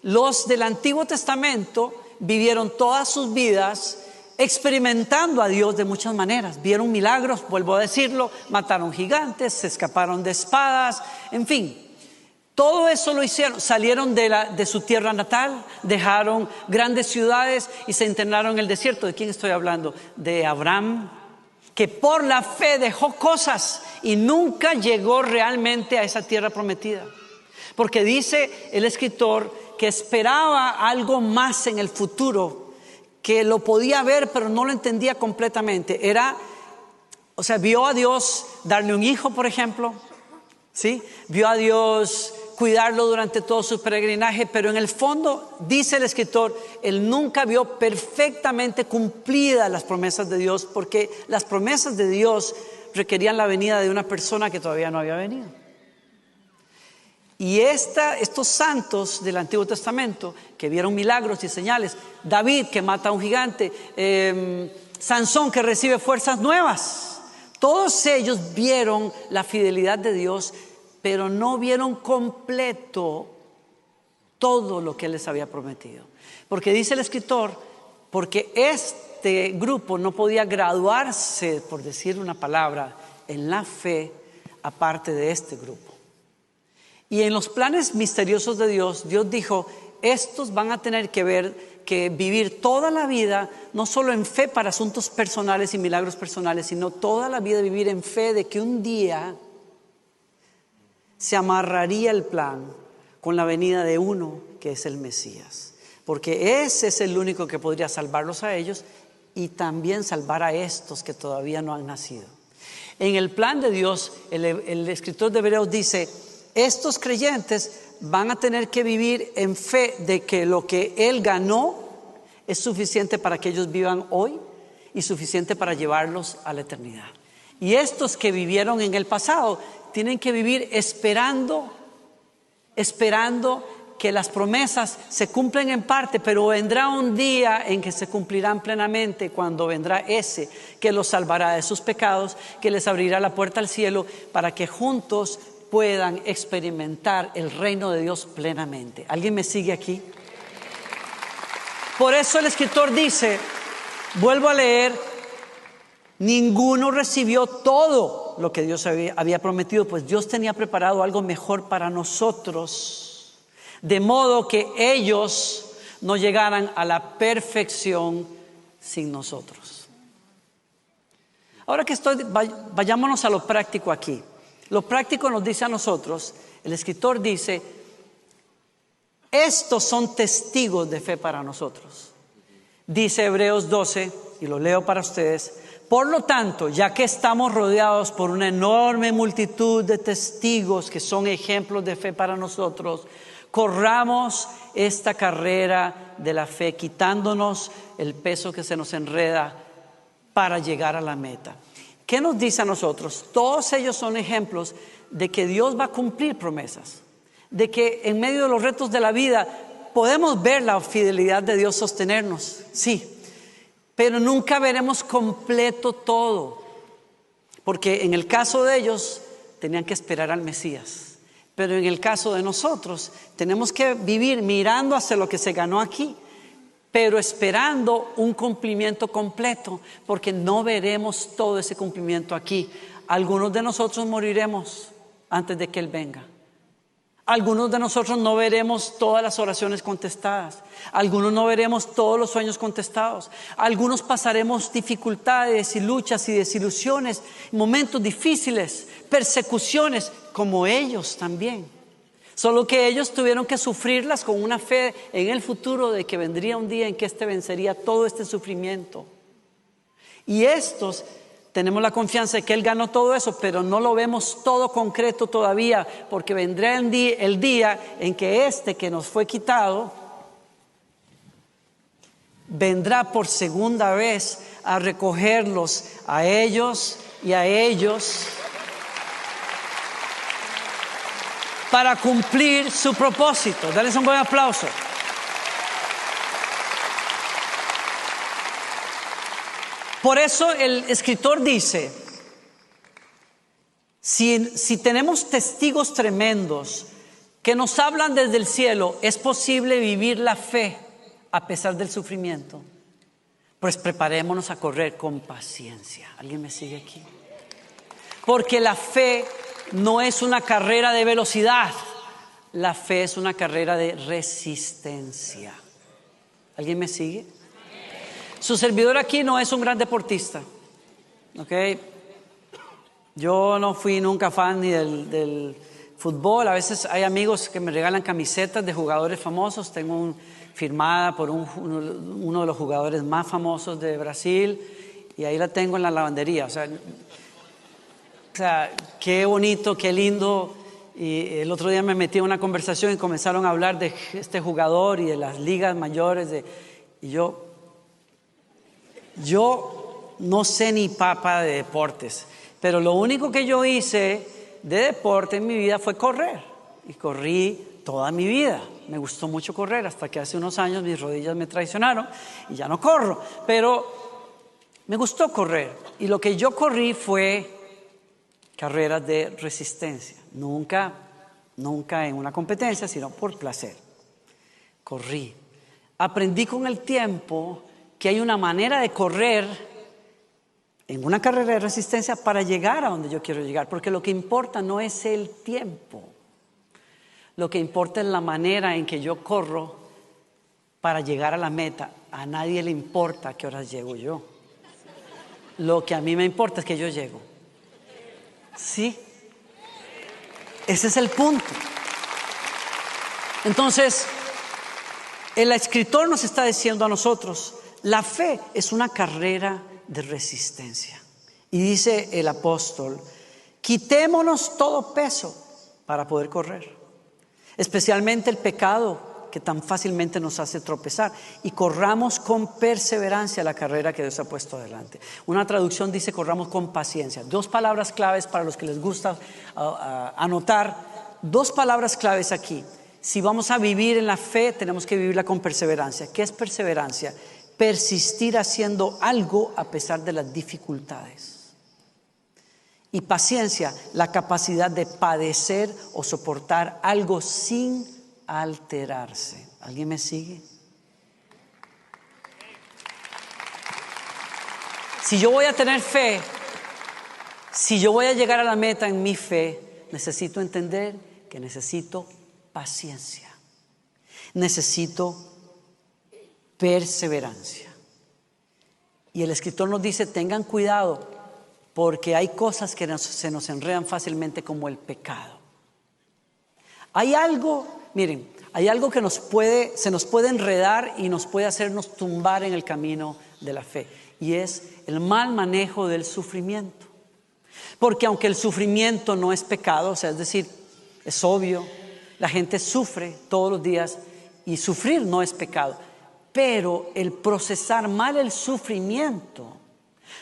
los del Antiguo Testamento vivieron todas sus vidas experimentando a Dios de muchas maneras. Vieron milagros, vuelvo a decirlo, mataron gigantes, se escaparon de espadas, en fin. Todo eso lo hicieron, salieron de su tierra natal, dejaron grandes ciudades y se internaron en el desierto. ¿De quién estoy hablando? De Abraham, que por la fe dejó cosas y nunca llegó realmente a esa tierra prometida. Porque dice el escritor que esperaba algo más en el futuro, que lo podía ver pero no lo entendía completamente. Vio a Dios darle un hijo, por ejemplo, ¿sí? Vio a Dios cuidarlo durante todo su peregrinaje, pero en el fondo, dice el escritor, él nunca vio perfectamente cumplidas las promesas de Dios, porque las promesas de Dios requerían la venida de una persona que todavía no había venido. Y estos santos del Antiguo Testamento que vieron milagros y señales, David que mata a un gigante, Sansón que recibe fuerzas nuevas, todos ellos vieron la fidelidad de Dios, pero no vieron completo todo lo que Él les había prometido. Porque dice el escritor, porque este grupo no podía graduarse, por decir una palabra, en la fe, aparte de este grupo. Y en los planes misteriosos de Dios, Dios dijo, estos van a tener que vivir toda la vida, no solo en fe para asuntos personales y milagros personales, sino toda la vida vivir en fe de que un día se amarraría el plan con la venida de uno que es el Mesías, porque ese es el único que podría salvarlos a ellos y también salvar a estos que todavía no han nacido. En el plan de Dios, el escritor de Hebreos dice, estos creyentes van a tener que vivir en fe de que lo que Él ganó es suficiente para que ellos vivan hoy y suficiente para llevarlos a la eternidad. Y estos que vivieron en el pasado tienen que vivir esperando que las promesas se cumplen en parte, pero vendrá un día en que se cumplirán plenamente, cuando vendrá ese que los salvará de sus pecados, que les abrirá la puerta al cielo para que juntos puedan experimentar el reino de Dios plenamente. ¿Alguien me sigue aquí? Por eso el escritor dice, vuelvo a leer, ninguno recibió todo lo que Dios había prometido, pues Dios tenía preparado algo mejor para nosotros, de modo que ellos no llegaran a la perfección sin nosotros. Ahora que vayámonos a lo práctico aquí. Lo práctico nos dice a nosotros, el escritor dice, estos son testigos de fe para nosotros. Dice Hebreos 12, y lo leo para ustedes, por lo tanto, ya que estamos rodeados por una enorme multitud de testigos que son ejemplos de fe para nosotros, corramos esta carrera de la fe, quitándonos el peso que se nos enreda para llegar a la meta. ¿Qué nos dice a nosotros? Todos ellos son ejemplos de que Dios va a cumplir promesas, de que en medio de los retos de la vida podemos ver la fidelidad de Dios sostenernos, sí, pero nunca veremos completo todo, porque en el caso de ellos tenían que esperar al Mesías, pero en el caso de nosotros tenemos que vivir mirando hacia lo que se ganó aquí, pero esperando un cumplimiento completo, porque no veremos todo ese cumplimiento aquí. Algunos de nosotros moriremos antes de que Él venga. Algunos de nosotros no veremos todas las oraciones contestadas. Algunos no veremos todos los sueños contestados. Algunos pasaremos dificultades y luchas y desilusiones, momentos difíciles, persecuciones, como ellos también. Solo que ellos tuvieron que sufrirlas con una fe en el futuro de que vendría un día en que vencería todo este sufrimiento. Y estos tenemos la confianza de que Él ganó todo eso, pero no lo vemos todo concreto todavía, porque vendrá el día en que que nos fue quitado vendrá por segunda vez a recogerlos a ellos y a ellos para cumplir su propósito. Dale un buen aplauso. Por eso el escritor dice, si tenemos testigos tremendos que nos hablan desde el cielo, es posible vivir la fe a pesar del sufrimiento. Pues preparémonos a correr con paciencia. ¿Alguien me sigue aquí? Porque la fe no es una carrera de velocidad. la fe es una carrera de resistencia. ¿Alguien me sigue? Su servidor aquí no es un gran deportista, ¿ok? Yo no fui nunca fan ni del fútbol. A veces hay amigos que me regalan camisetas de jugadores famosos. Tengo firmada por uno de los jugadores más famosos de Brasil y ahí la tengo en la lavandería. O sea, qué bonito, qué lindo. Y el otro día me metí en una conversación y comenzaron a hablar de este jugador y de las ligas mayores. Y yo no sé ni papa de deportes, pero lo único que yo hice de deporte en mi vida fue correr. Y corrí toda mi vida. Me gustó mucho correr hasta que hace unos años mis rodillas me traicionaron y ya no corro. Pero me gustó correr. Y lo que yo corrí fue carreras de resistencia. Nunca en una competencia, sino por placer. Corrí. Aprendí con el tiempo que hay una manera de correr en una carrera de resistencia para llegar a donde yo quiero llegar, porque lo que importa no es el tiempo, lo que importa es la manera en que yo corro para llegar a la meta. A nadie le importa a qué horas llego yo, lo que a mí me importa es que yo llego. ¿Sí? Ese es el punto. Entonces, el escritor nos está diciendo a nosotros, la fe es una carrera de resistencia. Y dice el apóstol, quitémonos todo peso para poder correr, especialmente el pecado que tan fácilmente nos hace tropezar, y corramos con perseverancia la carrera que Dios ha puesto adelante. Una traducción dice corramos con paciencia. Dos palabras claves para los que les gusta anotar, dos palabras claves aquí. Si vamos a vivir en la fe, tenemos que vivirla con perseverancia. ¿Qué es perseverancia? Persistir haciendo algo a pesar de las dificultades. Y paciencia, la capacidad de padecer o soportar algo sin alterarse. ¿Alguien me sigue? Si yo voy a tener fe, si yo voy a llegar a la meta en mi fe, necesito entender que necesito paciencia. Necesito perseverancia. Y el escritor nos dice, tengan cuidado, porque hay cosas que se nos enredan fácilmente, como el pecado. Hay algo, miren, hay algo que se nos puede enredar y nos puede hacernos tumbar en el camino de la fe, y es el mal manejo del sufrimiento. Porque aunque el sufrimiento no es pecado, o sea, es decir, es obvio, la gente sufre todos los días y sufrir no es pecado. Pero el procesar mal el sufrimiento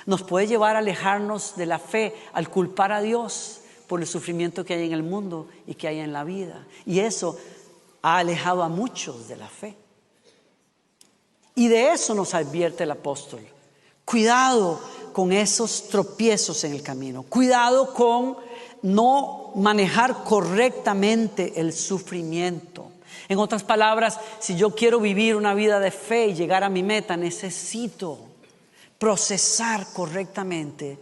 nos puede llevar a alejarnos de la fe, al culpar a Dios por el sufrimiento que hay en el mundo y que hay en la vida. Y eso ha alejado a muchos de la fe. Y de eso nos advierte el apóstol. Cuidado con esos tropiezos en el camino. Cuidado con no manejar correctamente el sufrimiento. En otras palabras, si yo quiero vivir una vida de fe y llegar a mi meta, necesito procesar correctamente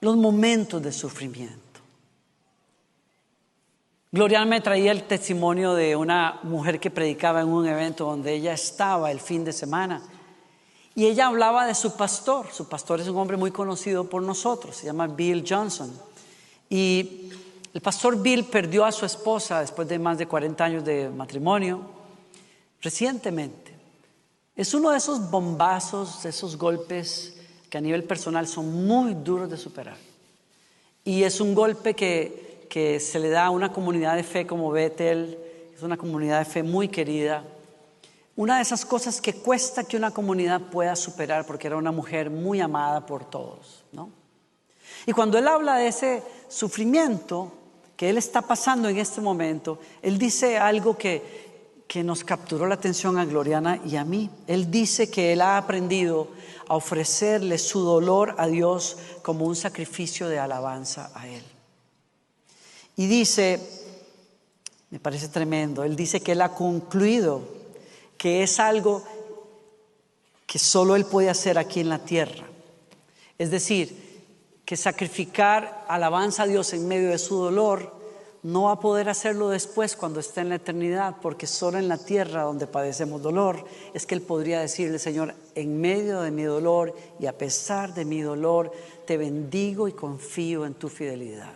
los momentos de sufrimiento. Gloriana me traía el testimonio de una mujer que predicaba en un evento donde ella estaba el fin de semana. Y ella hablaba de su pastor. Su pastor es un hombre muy conocido por nosotros, se llama Bill Johnson. Y el pastor Bill perdió a su esposa después de más de 40 años de matrimonio, recientemente. Es uno de esos bombazos, de esos golpes que a nivel personal son muy duros de superar. Y es un golpe que se le da a una comunidad de fe como Bethel, es una comunidad de fe muy querida. Una de esas cosas que cuesta que una comunidad pueda superar, porque era una mujer muy amada por todos, ¿no? Y cuando él habla de ese sufrimiento que él está pasando en este momento, él dice algo que nos capturó la atención a Gloriana y a mí. Él dice que él ha aprendido a ofrecerle su dolor a Dios como un sacrificio de alabanza a Él. Y dice, me parece tremendo, él dice que él ha concluido que es algo que solo él puede hacer aquí en la tierra. Es decir, que sacrificar alabanza a Dios en medio de su dolor no va a poder hacerlo después cuando esté en la eternidad, porque solo en la tierra donde padecemos dolor es que Él podría decirle: Señor, en medio de mi dolor y a pesar de mi dolor, te bendigo y confío en tu fidelidad.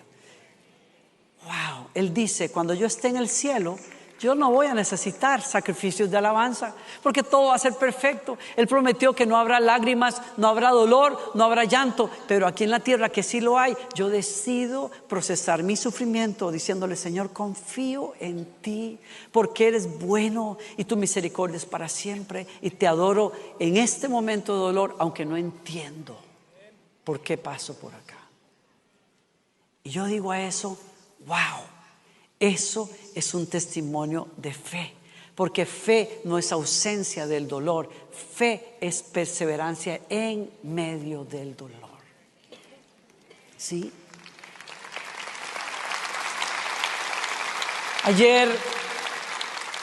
Wow, Él dice: cuando yo esté en el cielo, yo no voy a necesitar sacrificios de alabanza, porque todo va a ser perfecto. Él prometió que no habrá lágrimas, no habrá dolor, no habrá llanto, pero aquí en la tierra que sí lo hay, yo decido procesar mi sufrimiento diciéndole: Señor, confío en ti, porque eres bueno y tu misericordia es para siempre, y te adoro en este momento de dolor, aunque no entiendo por qué paso por acá. Y yo digo a eso: wow, eso es un testimonio de fe, porque fe no es ausencia del dolor, fe es perseverancia en medio del dolor. ¿Sí?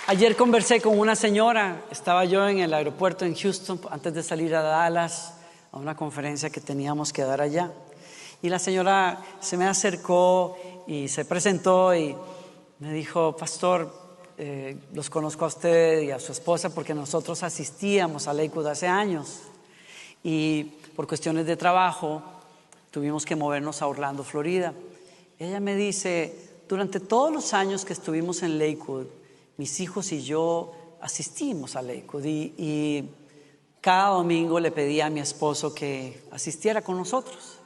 Ayer conversé con una señora. Estaba yo en el aeropuerto en Houston antes de salir a Dallas a una conferencia que teníamos que dar allá. Y la señora se me acercó y se presentó y me dijo: pastor, los conozco a usted y a su esposa porque nosotros asistíamos a Lakewood hace años y por cuestiones de trabajo tuvimos que movernos a Orlando, Florida. Ella me dice: durante todos los años que estuvimos en Lakewood, mis hijos y yo asistimos a Lakewood y cada domingo le pedía a mi esposo que asistiera con nosotros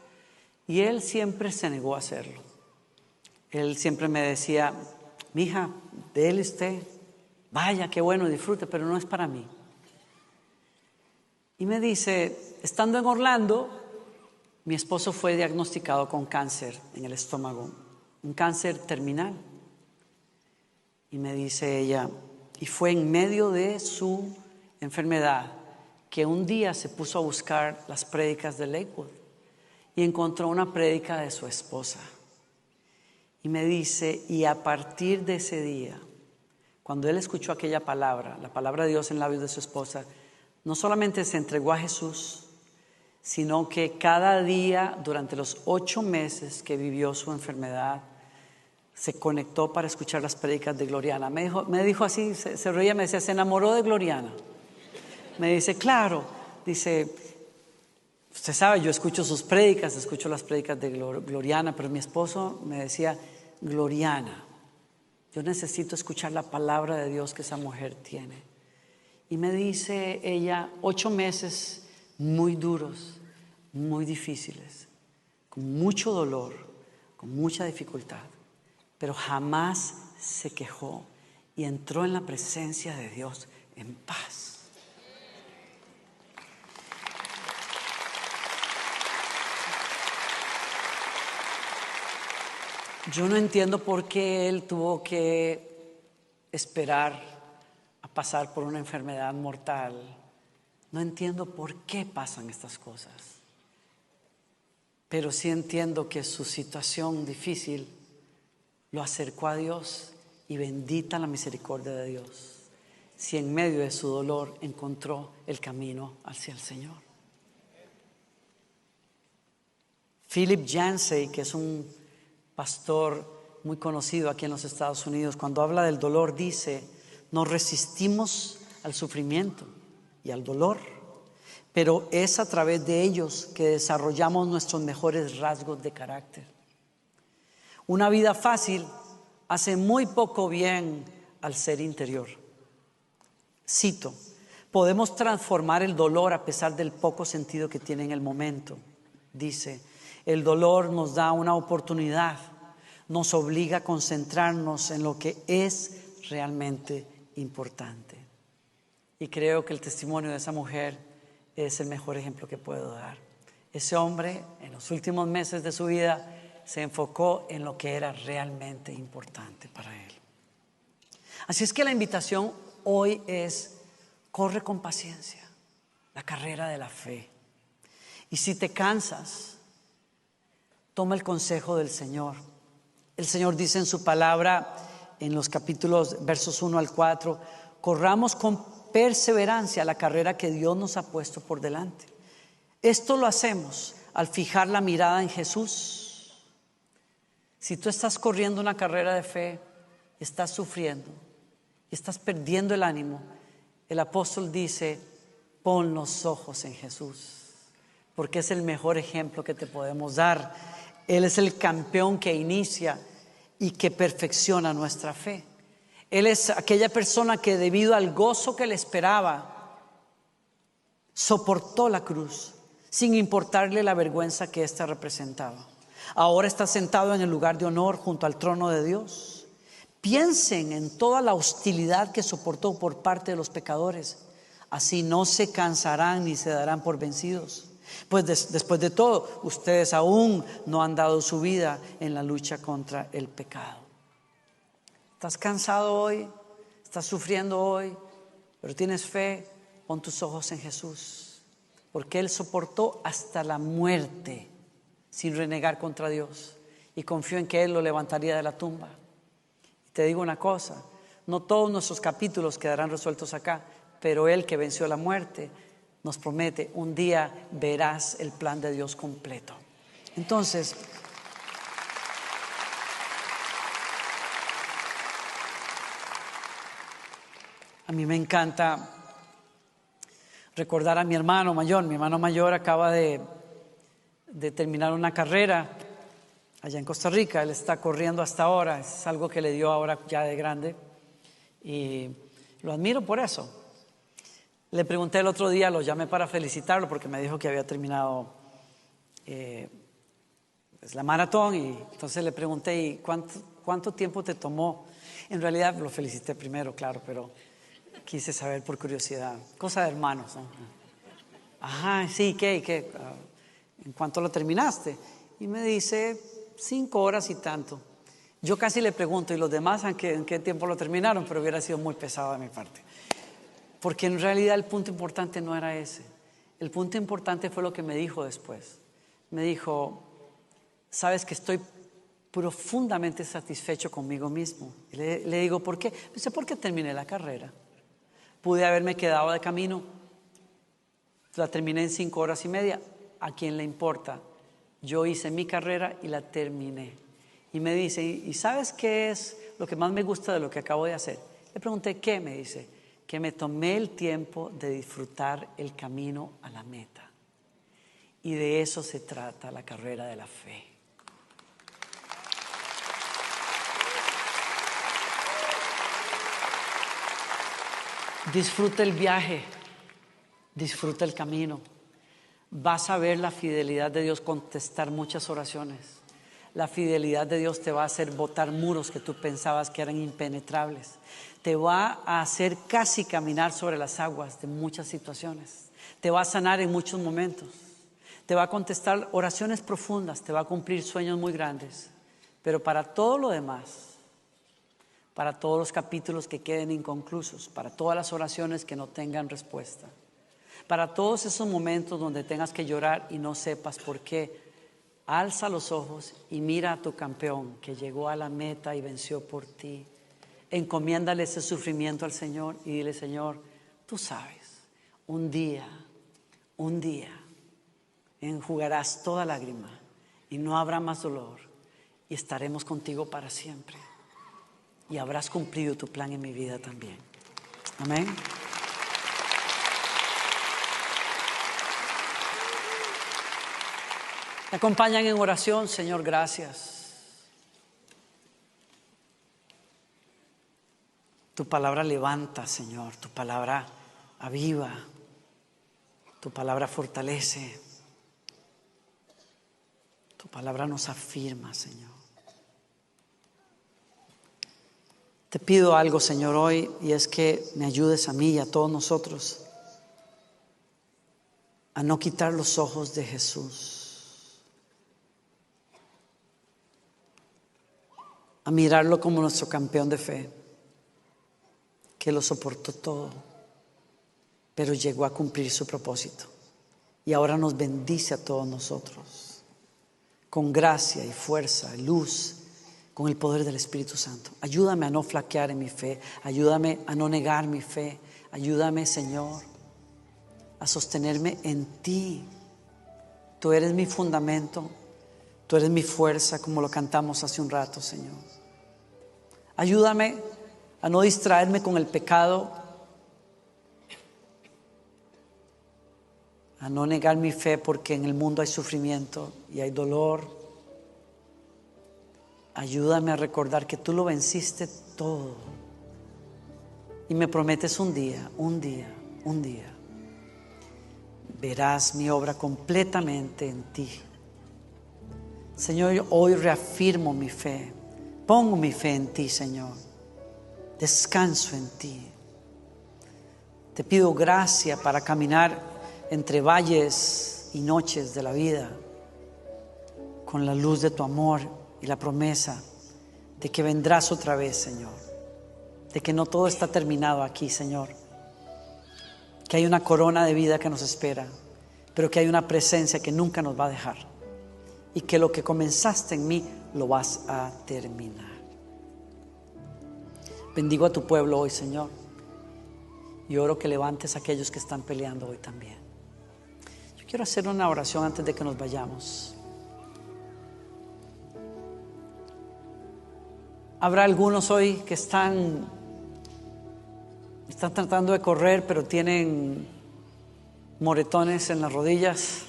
y él siempre se negó a hacerlo. Él siempre me decía: mija, déle usted, vaya, qué bueno, disfrute, pero no es para mí. Y me dice: estando en Orlando, mi esposo fue diagnosticado con cáncer en el estómago, un cáncer terminal. Y me dice ella: y fue en medio de su enfermedad que un día se puso a buscar las prédicas de Lakewood y encontró una prédica de su esposa. Y me dice: y a partir de ese día, cuando él escuchó aquella palabra, la palabra de Dios en labios de su esposa, no solamente se entregó a Jesús, sino que cada día durante los 8 meses que vivió su enfermedad, se conectó para escuchar las prédicas de Gloriana. Me dijo así, se reía, me decía: se enamoró de Gloriana. Me dice: claro, dice, usted sabe, yo escucho sus prédicas, escucho las prédicas de Gloriana, pero mi esposo me decía: Gloriana, yo necesito escuchar la palabra de Dios que esa mujer tiene. Y me dice ella: 8 meses muy duros, muy difíciles, con mucho dolor, con mucha dificultad, pero jamás se quejó y entró en la presencia de Dios en paz. Yo no entiendo por qué él tuvo que esperar a pasar por una enfermedad mortal. No entiendo por qué pasan estas cosas. Pero sí entiendo que su situación difícil lo acercó a Dios, y bendita la misericordia de Dios si en medio de su dolor encontró el camino hacia el Señor. Philip Yancey, que es un pastor muy conocido aquí en los Estados Unidos, cuando habla del dolor dice: nos resistimos al sufrimiento y al dolor, pero es a través de ellos que desarrollamos nuestros mejores rasgos de carácter. Una vida fácil hace muy poco bien al ser interior. Cito: podemos transformar el dolor a pesar del poco sentido que tiene en el momento. Dice: el dolor nos da una oportunidad, nos obliga a concentrarnos en lo que es realmente importante. Y creo que el testimonio de esa mujer es el mejor ejemplo que puedo dar. Ese hombre, en los últimos meses de su vida, se enfocó en lo que era realmente importante para él. Así es que la invitación hoy es: corre con paciencia la carrera de la fe. Y si te cansas, toma el consejo del Señor. El Señor dice en su palabra, en los capítulos, versos 1 al 4, corramos con perseverancia la carrera que Dios nos ha puesto por delante. Esto lo hacemos al fijar la mirada en Jesús. Si tú estás corriendo una carrera de fe, estás sufriendo y estás perdiendo el ánimo, el apóstol dice: pon los ojos en Jesús, porque es el mejor ejemplo que te podemos dar. Él es el campeón que inicia y que perfecciona nuestra fe. Él es aquella persona que, debido al gozo que le esperaba, soportó la cruz sin importarle la vergüenza que ésta representaba. Ahora está sentado en el lugar de honor junto al trono de Dios. Piensen en toda la hostilidad que soportó por parte de los pecadores. Así no se cansarán ni se darán por vencidos. Pues después de todo, ustedes aún no han dado su vida en la lucha contra el pecado. ¿Estás cansado hoy? ¿Estás sufriendo hoy? Pero tienes fe. Pon tus ojos en Jesús, porque Él soportó hasta la muerte sin renegar contra Dios, y confió en que Él lo levantaría de la tumba. Y te digo una cosa: no todos nuestros capítulos quedarán resueltos acá, pero Él, que venció la muerte, nos promete: un día verás el plan de Dios completo. Entonces, a mí me encanta recordar a mi hermano mayor. Mi hermano mayor acaba de terminar una carrera allá en Costa Rica. Él está corriendo hasta ahora. Es algo que le dio ahora ya de grande, y lo admiro por eso. Le pregunté el otro día, lo llamé para felicitarlo porque me dijo que había terminado la maratón, y entonces le pregunté: ¿y cuánto tiempo te tomó? En realidad lo felicité primero, claro, pero quise saber por curiosidad. Cosa de hermanos, ¿no? Ajá, sí, ¿qué? ¿En cuánto lo terminaste? Y me dice: 5 horas y tanto. Yo casi le pregunto: ¿y los demás en qué tiempo lo terminaron? Pero hubiera sido muy pesado de mi parte. Porque en realidad el punto importante no era ese. El punto importante fue lo que me dijo después. Me dijo: sabes que estoy profundamente satisfecho conmigo mismo. Y le digo: ¿por qué? Me dice: porque terminé la carrera. Pude haberme quedado de camino. La terminé en 5 horas y media. ¿A quién le importa? Yo hice mi carrera y la terminé. Y me dice: ¿y sabes qué es lo que más me gusta de lo que acabo de hacer? Le pregunté: ¿qué? Me dice: que me tomé el tiempo de disfrutar el camino a la meta. Y de eso se trata la carrera de la fe. Disfruta el viaje, disfruta el camino. Vas a ver la fidelidad de Dios contestar muchas oraciones. La fidelidad de Dios te va a hacer botar muros que tú pensabas que eran impenetrables. Te va a hacer casi caminar sobre las aguas de muchas situaciones. Te va a sanar en muchos momentos. Te va a contestar oraciones profundas. Te va a cumplir sueños muy grandes. Pero para todo lo demás, para todos los capítulos que queden inconclusos, para todas las oraciones que no tengan respuesta, para todos esos momentos donde tengas que llorar y no sepas por qué, alza los ojos y mira a tu campeón que llegó a la meta y venció por ti. Encomiéndale ese sufrimiento al Señor y dile: Señor, tú sabes, un día enjugarás toda lágrima y no habrá más dolor, y estaremos contigo para siempre. Y habrás cumplido tu plan en mi vida también. Amén. Me acompañan en oración. Señor, gracias. Tu palabra levanta, Señor. Tu palabra aviva. Tu palabra fortalece. Tu palabra nos afirma, Señor. Te pido algo, Señor, hoy, y es que me ayudes a mí y a todos nosotros a no quitar los ojos de Jesús, a mirarlo como nuestro campeón de fe, que lo soportó todo, pero llegó a cumplir su propósito y ahora nos bendice a todos nosotros con gracia y fuerza, luz, con el poder del Espíritu Santo. Ayúdame a no flaquear en mi fe. Ayúdame a no negar mi fe. Ayúdame, Señor, a sostenerme en ti. Tú eres mi fundamento. Tú eres mi fuerza, como lo cantamos hace un rato, Señor. Ayúdame a no distraerme con el pecado, a no negar mi fe, porque en el mundo hay sufrimiento y hay dolor. Ayúdame a recordar que tú lo venciste todo y me prometes un día verás mi obra completamente en ti. Señor, yo hoy reafirmo mi fe, pongo mi fe en ti, Señor, descanso en ti. Te pido gracia para caminar entre valles y noches de la vida con la luz de tu amor y la promesa de que vendrás otra vez, Señor, de que no todo está terminado aquí, Señor, que hay una corona de vida que nos espera, pero que hay una presencia que nunca nos va a dejar y que lo que comenzaste en mí lo vas a terminar. Bendigo a tu pueblo hoy, Señor, y oro que levantes a aquellos que están peleando hoy también. Yo quiero hacer una oración antes de que nos vayamos. Habrá algunos hoy que están tratando de correr, pero tienen moretones en las rodillas.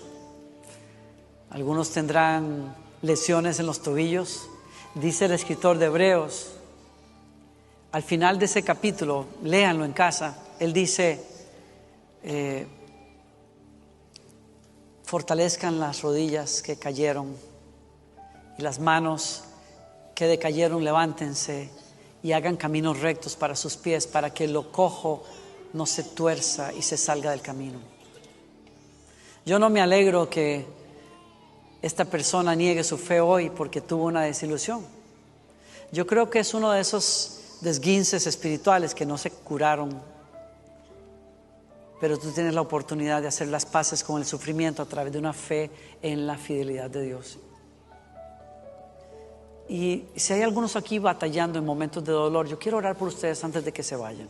Algunos tendrán lesiones en los tobillos. Dice el escritor de Hebreos, al final de ese capítulo, léanlo en casa, él dice, fortalezcan las rodillas que cayeron y las manos que decayeron, levántense y hagan caminos rectos para sus pies, para que lo cojo no se tuerza y se salga del camino. Yo no me alegro que esta persona niegue su fe hoy porque tuvo una desilusión. Yo creo que es uno de esos desguinces espirituales que no se curaron, pero tú tienes la oportunidad de hacer las paces con el sufrimiento a través de una fe en la fidelidad de Dios. Y si hay algunos aquí batallando en momentos de dolor, yo quiero orar por ustedes antes de que se vayan.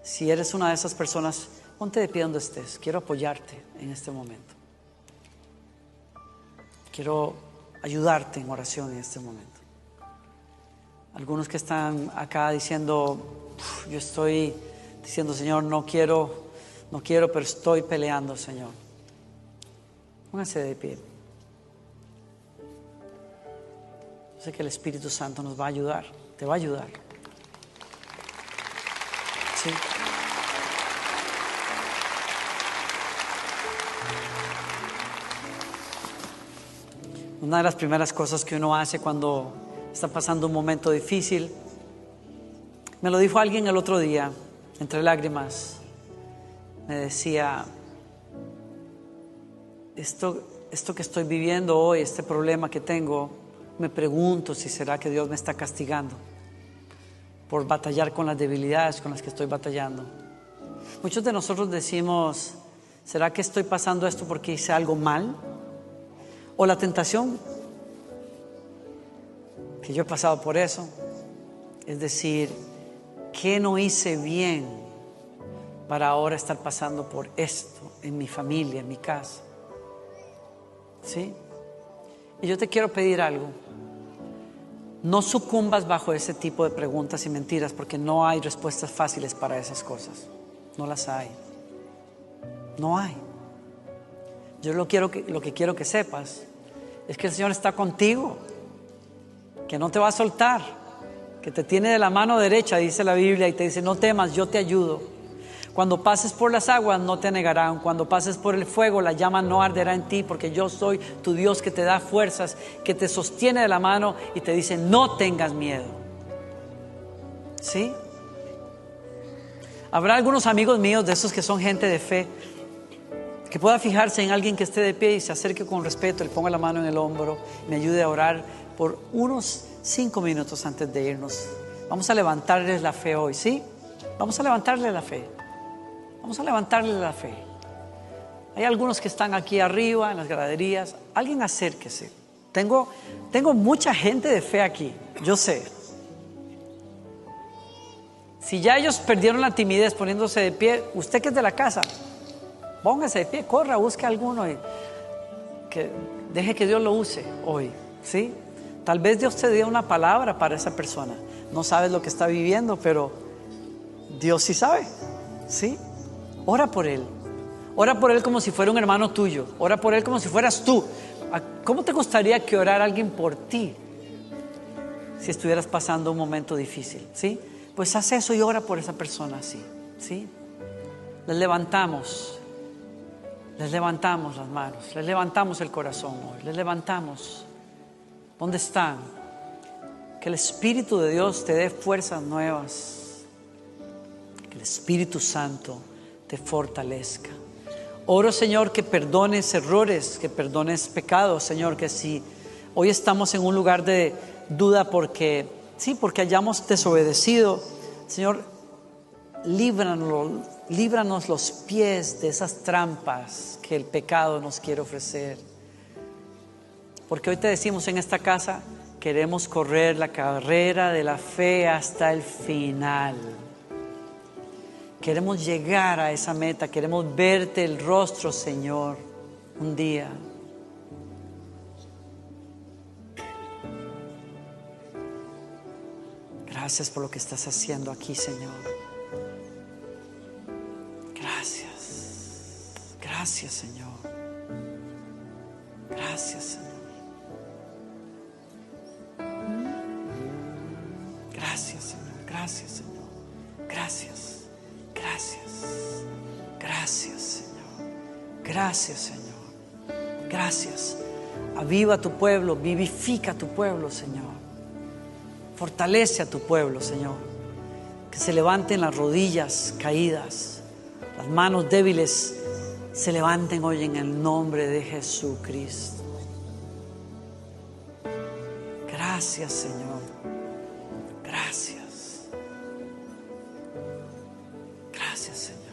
Si eres una de esas personas, ponte de pie donde estés. Quiero apoyarte en este momento. Quiero ayudarte en oración en este momento. Algunos que están acá diciendo, yo estoy diciendo, Señor, no quiero, pero estoy peleando, Señor. Pónganse de pie. Yo sé que el Espíritu Santo nos va a ayudar, te va a ayudar. Sí. Una de las primeras cosas que uno hace cuando está pasando un momento difícil, me lo dijo alguien el otro día, entre lágrimas, me decía, esto que estoy viviendo hoy, este problema que tengo, me pregunto si será que Dios me está castigando por batallar con las debilidades con las que estoy batallando. Muchos de nosotros decimos, ¿será que estoy pasando esto porque hice algo mal? O la tentación, que yo he pasado por eso, es decir, ¿qué no hice bien para ahora estar pasando por esto en mi familia, en mi casa? ¿Sí? Y yo te quiero pedir algo. No sucumbas bajo ese tipo de preguntas y mentiras, porque no hay respuestas fáciles para esas cosas. No las hay. No hay. Yo lo que quiero que sepas es que el Señor está contigo, que no te va a soltar, que te tiene de la mano derecha, dice la Biblia, y te dice, no temas, yo te ayudo. Cuando pases por las aguas no te negarán, cuando pases por el fuego la llama no arderá en ti, porque yo soy tu Dios que te da fuerzas, que te sostiene de la mano y te dice, no tengas miedo. ¿Sí? Habrá algunos amigos míos de esos que son gente de fe, que pueda fijarse en alguien que esté de pie y se acerque con respeto, le ponga la mano en el hombro, me ayude a orar por unos 5 minutos antes de irnos. Vamos a levantarles la fe hoy, ¿sí? Vamos a levantarles la fe. Vamos a levantarles la fe. Hay algunos que están aquí arriba en las graderías. Alguien acérquese. Tengo mucha gente de fe aquí, yo sé. Si ya ellos perdieron la timidez poniéndose de pie, usted que es de la casa, póngase de pie, corra, busque a alguno que Deje que Dios lo use hoy, ¿sí? Tal vez Dios te dio una palabra para esa persona. No sabes lo que está viviendo, pero Dios sí sabe, ¿sí? Ora por él. Ora por él como si fuera un hermano tuyo. Ora por él como si fueras tú. ¿Cómo te gustaría que orara alguien por ti si estuvieras pasando un momento difícil? ¿Sí? Pues haz eso y ora por esa persona así, ¿sí? Les levantamos las manos, les levantamos el corazón hoy, les levantamos. ¿Dónde están? Que el Espíritu de Dios te dé fuerzas nuevas, que el Espíritu Santo te fortalezca. Oro, Señor, que perdones errores, que perdones pecados, Señor, que si hoy estamos en un lugar de duda porque hayamos desobedecido, Señor, líbranos los pies de esas trampas que el pecado nos quiere ofrecer. Porque hoy te decimos en esta casa, queremos correr la carrera de la fe hasta el final. Queremos llegar a esa meta, queremos verte el rostro, Señor, un día. Gracias por lo que estás haciendo aquí, Señor. Gracias. Gracias, Señor. Gracias, Señor. Gracias, Señor. Gracias, Señor. Gracias. Gracias. Gracias, Señor. Gracias, Señor. Gracias. Aviva tu pueblo, vivifica tu pueblo, Señor. Fortalece a tu pueblo, Señor. Que se levanten las rodillas caídas, las manos débiles se levanten hoy en el nombre de Jesucristo. Gracias, Señor. Gracias. Gracias, Señor.